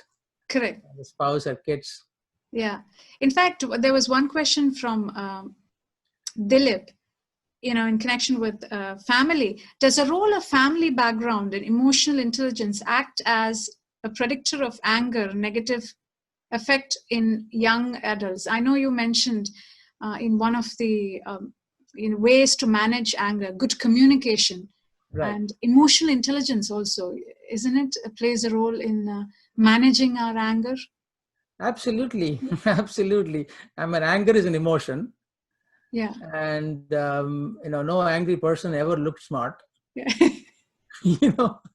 correct the spouse or kids. Yeah. In fact, there was one question from Dilip, in connection with family. Does a role of family background and emotional intelligence act as a predictor of anger, negative effect in young adults? I know you mentioned in one of the ways to manage anger, good communication, Right. and emotional intelligence also, isn't it? Plays a role in managing our anger. Absolutely. Absolutely. I mean, anger is an emotion. Yeah. And, no angry person ever looked smart. Yeah.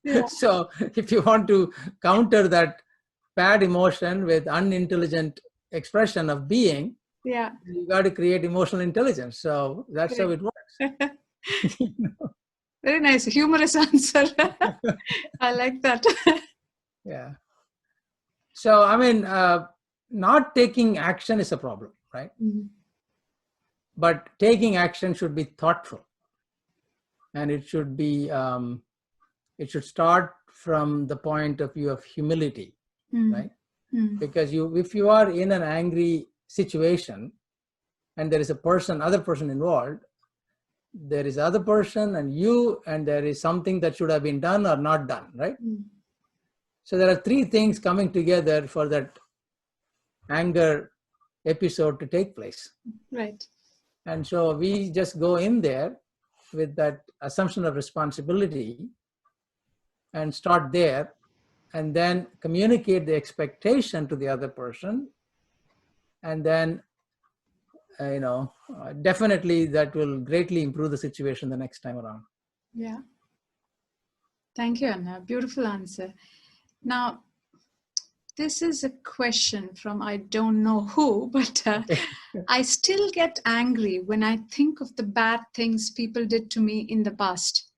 Yeah. So if you want to counter that bad emotion with unintelligent expression of being, Yeah. you got to create emotional intelligence. So that's how it works. Very nice, humorous answer. I like that. Yeah. So, I mean, not taking action is a problem, right? Mm. But taking action should be thoughtful, and it should be, it should start from the point of view of humility, right? Because if you are in an angry situation and there is other person involved, there is other person and you, and there is something that should have been done or not done, right? So there are three things coming together for that anger episode to take place. Right. And so we just go in there with that assumption of responsibility and start there, and then communicate the expectation to the other person. And then, definitely that will greatly improve the situation the next time around. Yeah. Thank you, Anna. Beautiful answer. Now, this is a question from I don't know who, but I still get angry when I think of the bad things people did to me in the past.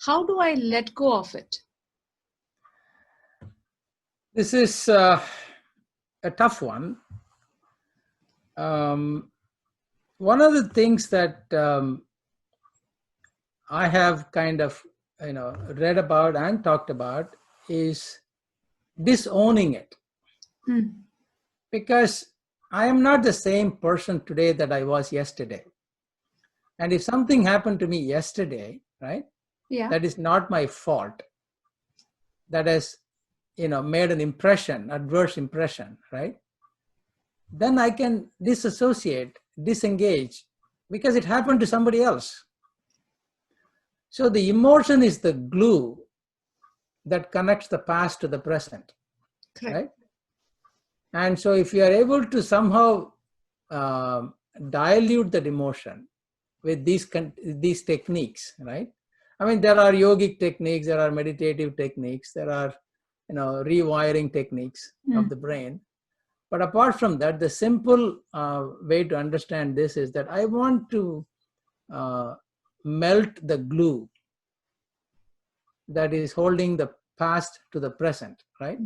How do I let go of it? This is a tough one. One of the things that I have kind of read about and talked about is disowning it. Because I am not the same person today that I was yesterday. And if something happened to me yesterday, right, that is not my fault, that has made an impression, adverse impression, right, then I can disassociate, disengage, because it happened to somebody else. So the emotion is the glue that connects the past to the present. Correct. Right? And so if you are able to somehow dilute that emotion with these techniques, right? I mean, there are yogic techniques, there are meditative techniques, there are rewiring techniques of the brain. But apart from that, the simple way to understand this is that I want to melt the glue that is holding the past to the present, right?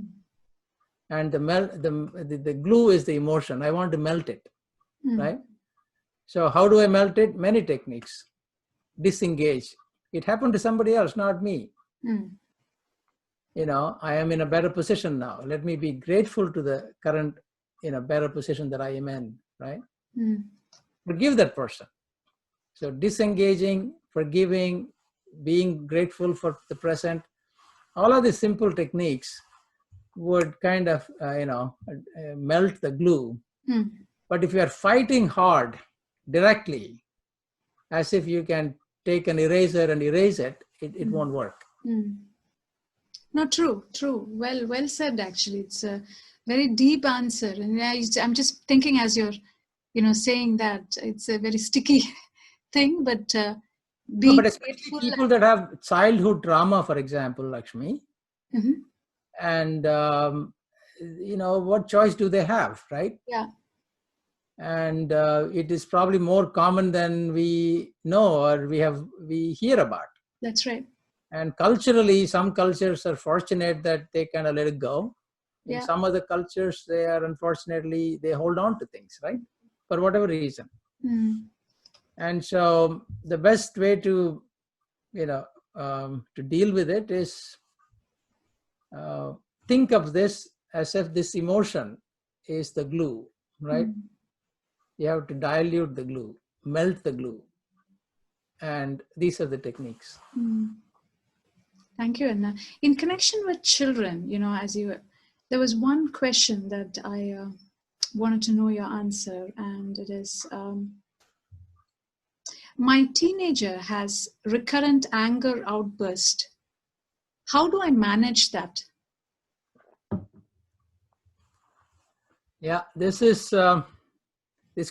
And the glue is the emotion. I want to melt it, right? So how do I melt it? Many techniques. Disengage. It happened to somebody else, not me. I am in a better position now. Let me be grateful to the current, better position that I am in, right? Forgive that person. So disengaging, forgiving, being grateful for the present, all of these simple techniques would kind of, melt the glue. But if you are fighting hard directly, as if you can take an eraser and erase it, it won't work. No, true. Well said, actually. It's a very deep answer. And I'm just thinking as you're, saying that it's a very sticky thing, but being but especially people that have childhood trauma, for example, Lakshmi, and, what choice do they have, right? Yeah. And it is probably more common than we know or we hear about. That's right. And culturally, some cultures are fortunate that they kind of let it go. In some other cultures, they hold on to things, right? For whatever reason. And so the best way to, to deal with it is think of this as if this emotion is the glue, right? You have to dilute the glue, melt the glue. And these are the techniques. Thank you, Anna. In connection with children, there was one question that I wanted to know your answer, and it is, My teenager has recurrent anger outburst. How do I manage that? Yeah, this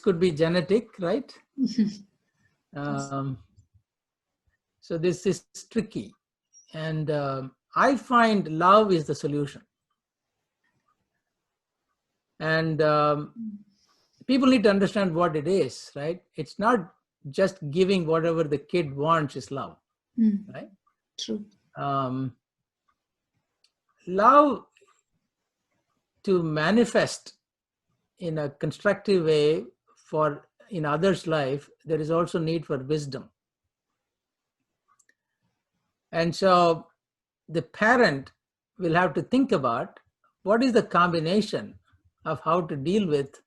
could be genetic, right? Um, so this is tricky. And I find love is the solution. And people need to understand what it is, right? It's not just giving whatever the kid wants is love, right? True. Love to manifest in a constructive way in others' life, there is also need for wisdom. And so the parent will have to think about what is the combination of how to deal with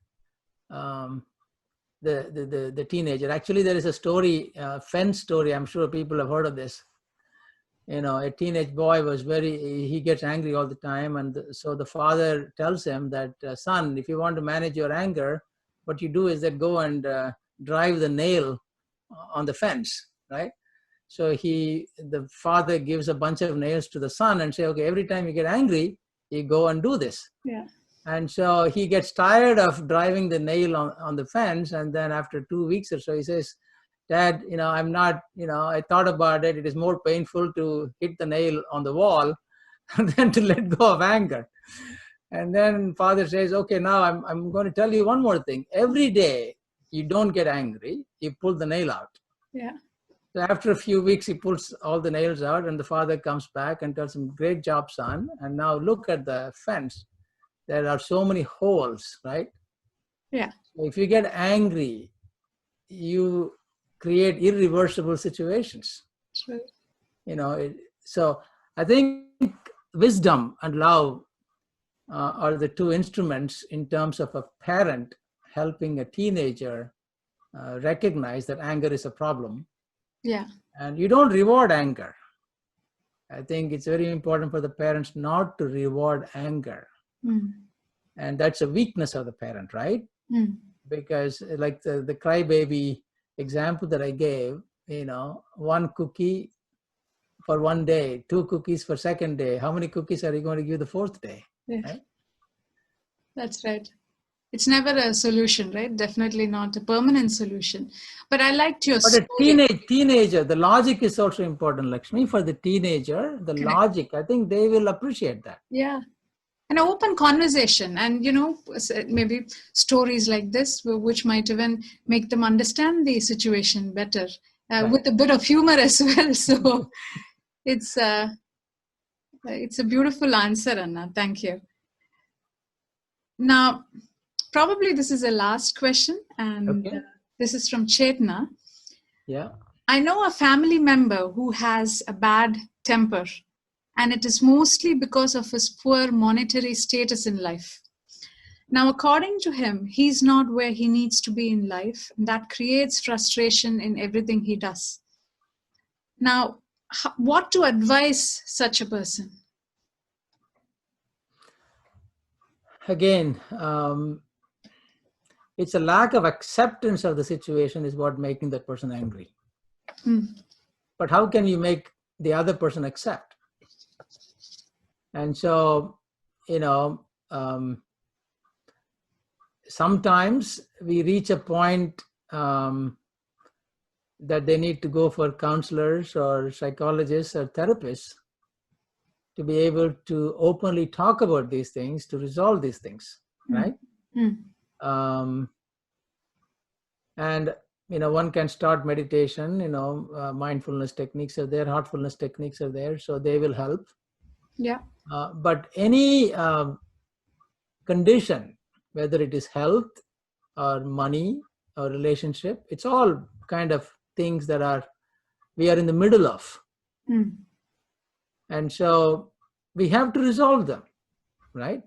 the teenager. Actually, there is a story, fence story. I'm sure people have heard of this. A teenage boy he gets angry all the time. And so the father tells him that, son, if you want to manage your anger, what you do is that go and drive the nail on the fence, right? So the father gives a bunch of nails to the son and say, okay, every time you get angry, you go and do this. Yeah. And so he gets tired of driving the nail on the fence. And then after 2 weeks or so, he says, Dad, I'm not, I thought about it. It is more painful to hit the nail on the wall than to let go of anger. And then father says, okay, now I'm going to tell you one more thing. Every day you don't get angry, you pull the nail out. Yeah. So after a few weeks, he pulls all the nails out and the father comes back and tells him, great job, son. And now look at the fence. There are so many holes, right? Yeah. So if you get angry, you create irreversible situations. True. So I think wisdom and love are the two instruments in terms of a parent helping a teenager recognize that anger is a problem. Yeah. And you don't reward anger. I think it's very important for the parents not to reward anger. And that's a weakness of the parent, right? Because like the crybaby example that I gave, one cookie for one day, 2 cookies for second day. How many cookies are you going to give the fourth day? Yeah. Right? That's right. It's never a solution, right? Definitely not a permanent solution. But I liked your But a teenager, the logic is also important, Lakshmi. For the teenager, the logic, I think they will appreciate that. Yeah. An open conversation and, maybe stories like this, which might even make them understand the situation better with a bit of humor as well. So it's a beautiful answer, Anna. Thank you. Now, probably this is the last question, and this is from Chetna. Yeah. I know a family member who has a bad temper, and it is mostly because of his poor monetary status in life. Now, according to him, he's not where he needs to be in life, and that creates frustration in everything he does. Now, what to advise such a person? Again, it's a lack of acceptance of the situation is what making that person angry. But how can you make the other person accept? And so, sometimes we reach a point that they need to go for counselors or psychologists or therapists to be able to openly talk about these things, to resolve these things, right? And one can start meditation, mindfulness techniques are there, heartfulness techniques are there, so they will help. Yeah. But any condition, whether it is health or money or relationship, it's all kind of things that we are in the middle of. And so we have to resolve them, right?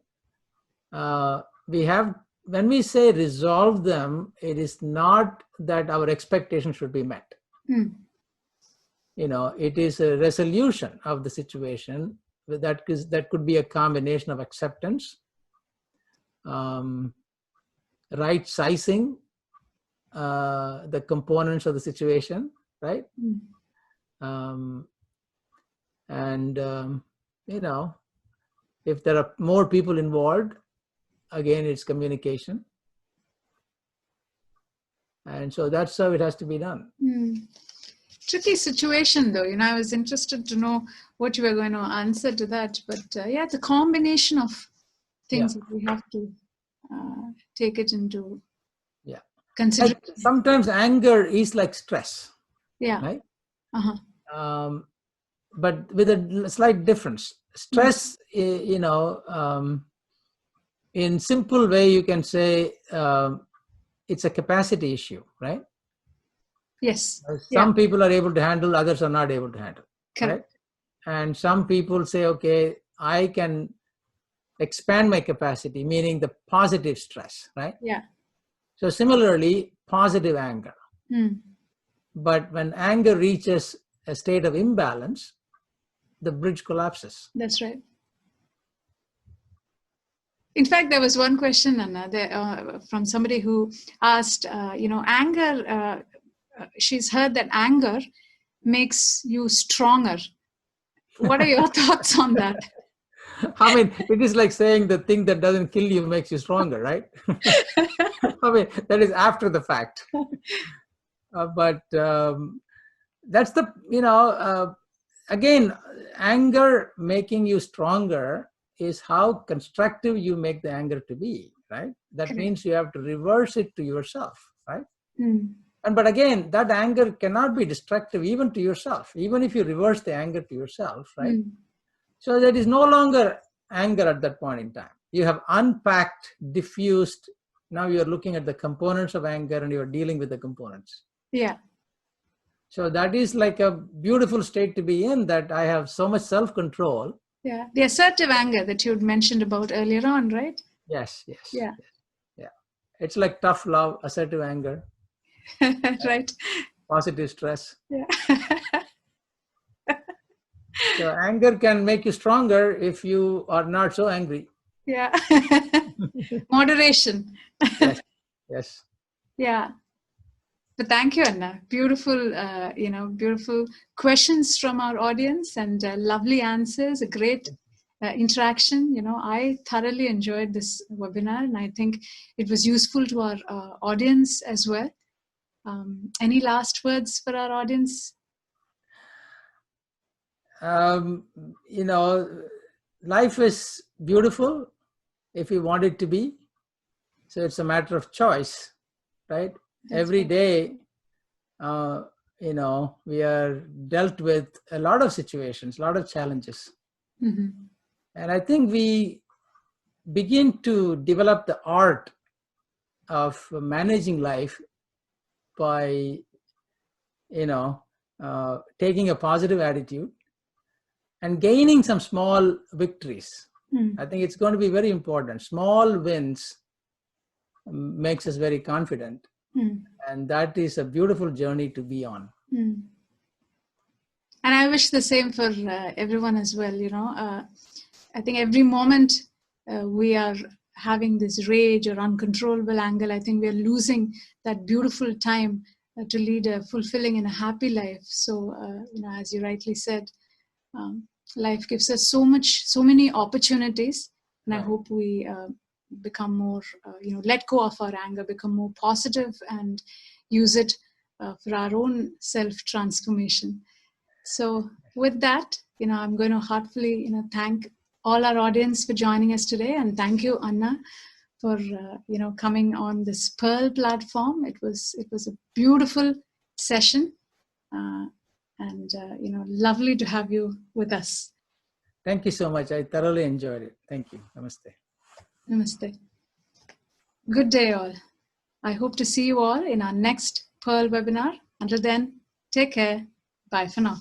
When we say resolve them, it is not that our expectations should be met. It is a resolution of the situation that could be a combination of acceptance, right sizing, the components of the situation, right? Mm. You know, if there are more people involved, again, it's communication. And so that's how it has to be done. Mm. Tricky situation, though. You know, I was interested to know what you were going to answer to that. But yeah, it's a combination of things that we have to take it into consideration. Like sometimes anger is like stress. Yeah. Right? Uh-huh. But with a slight difference. Stress, you know, in simple way, you can say it's a capacity issue, right? Yes. Some people are able to handle, others are not able to handle. Correct. Right? And some people say, okay, I can expand my capacity, meaning the positive stress, right? Yeah. So similarly, positive anger. Mm. But when anger reaches a state of imbalance, the bridge collapses. That's right. In fact, there was one question, Anna, from somebody who asked, you know, anger, she's heard that anger makes you stronger. What are your thoughts on that? I mean, it is like saying the thing that doesn't kill you makes you stronger, right? I mean, that is after the fact. But that's the, you know, again, anger making you stronger is how constructive you make the anger to be, right? That means you have to reverse it to yourself, right? Mm. But again, that anger cannot be destructive even to yourself, even if you reverse the anger to yourself, right? Mm. So there is no longer anger at that point in time. You have unpacked, diffused. Now you're looking at the components of anger and you're dealing with the components. Yeah. So that is like a beautiful state to be in, that I have so much self-control. Yeah. The assertive anger that you mentioned about earlier on, right? Yes. Yeah. Yeah. It's like tough love, assertive anger. Right. Positive stress. Yeah. So anger can make you stronger if you are not so angry. Yeah. Moderation. Yes. Yeah. But thank you, Anna. Beautiful, you know, beautiful questions from our audience and lovely answers, a great interaction. You know, I thoroughly enjoyed this webinar and I think it was useful to our audience as well. Any last words for our audience? You know, life is beautiful if you want it to be. So it's a matter of choice, right? Every day, you know, we are dealt with a lot of situations, a lot of challenges. Mm-hmm. And I think we begin to develop the art of managing life by, you know, taking a positive attitude and gaining some small victories. I think it's going to be very important. Small wins makes us very confident. And that is a beautiful journey to be on. And I wish the same for everyone as well. You know, I think every moment we are having this rage or uncontrollable anger, I think we are losing that beautiful time to lead a fulfilling and a happy life. So, you know, as you rightly said, life gives us so many opportunities, and I hope we become more, you know, let go of our anger, become more positive, and use it for our own self-transformation. So with that, you know, I'm going to heartfully, you know, thank all our audience for joining us today, and thank you, Anna, for you know, coming on this Pearl platform. It was a beautiful session, and you know, lovely to have you with us. Thank you so much. I thoroughly enjoyed it. Thank you. Namaste. Namaste. Good day, all. I hope to see you all in our next Pearl webinar. Until then, take care. Bye for now.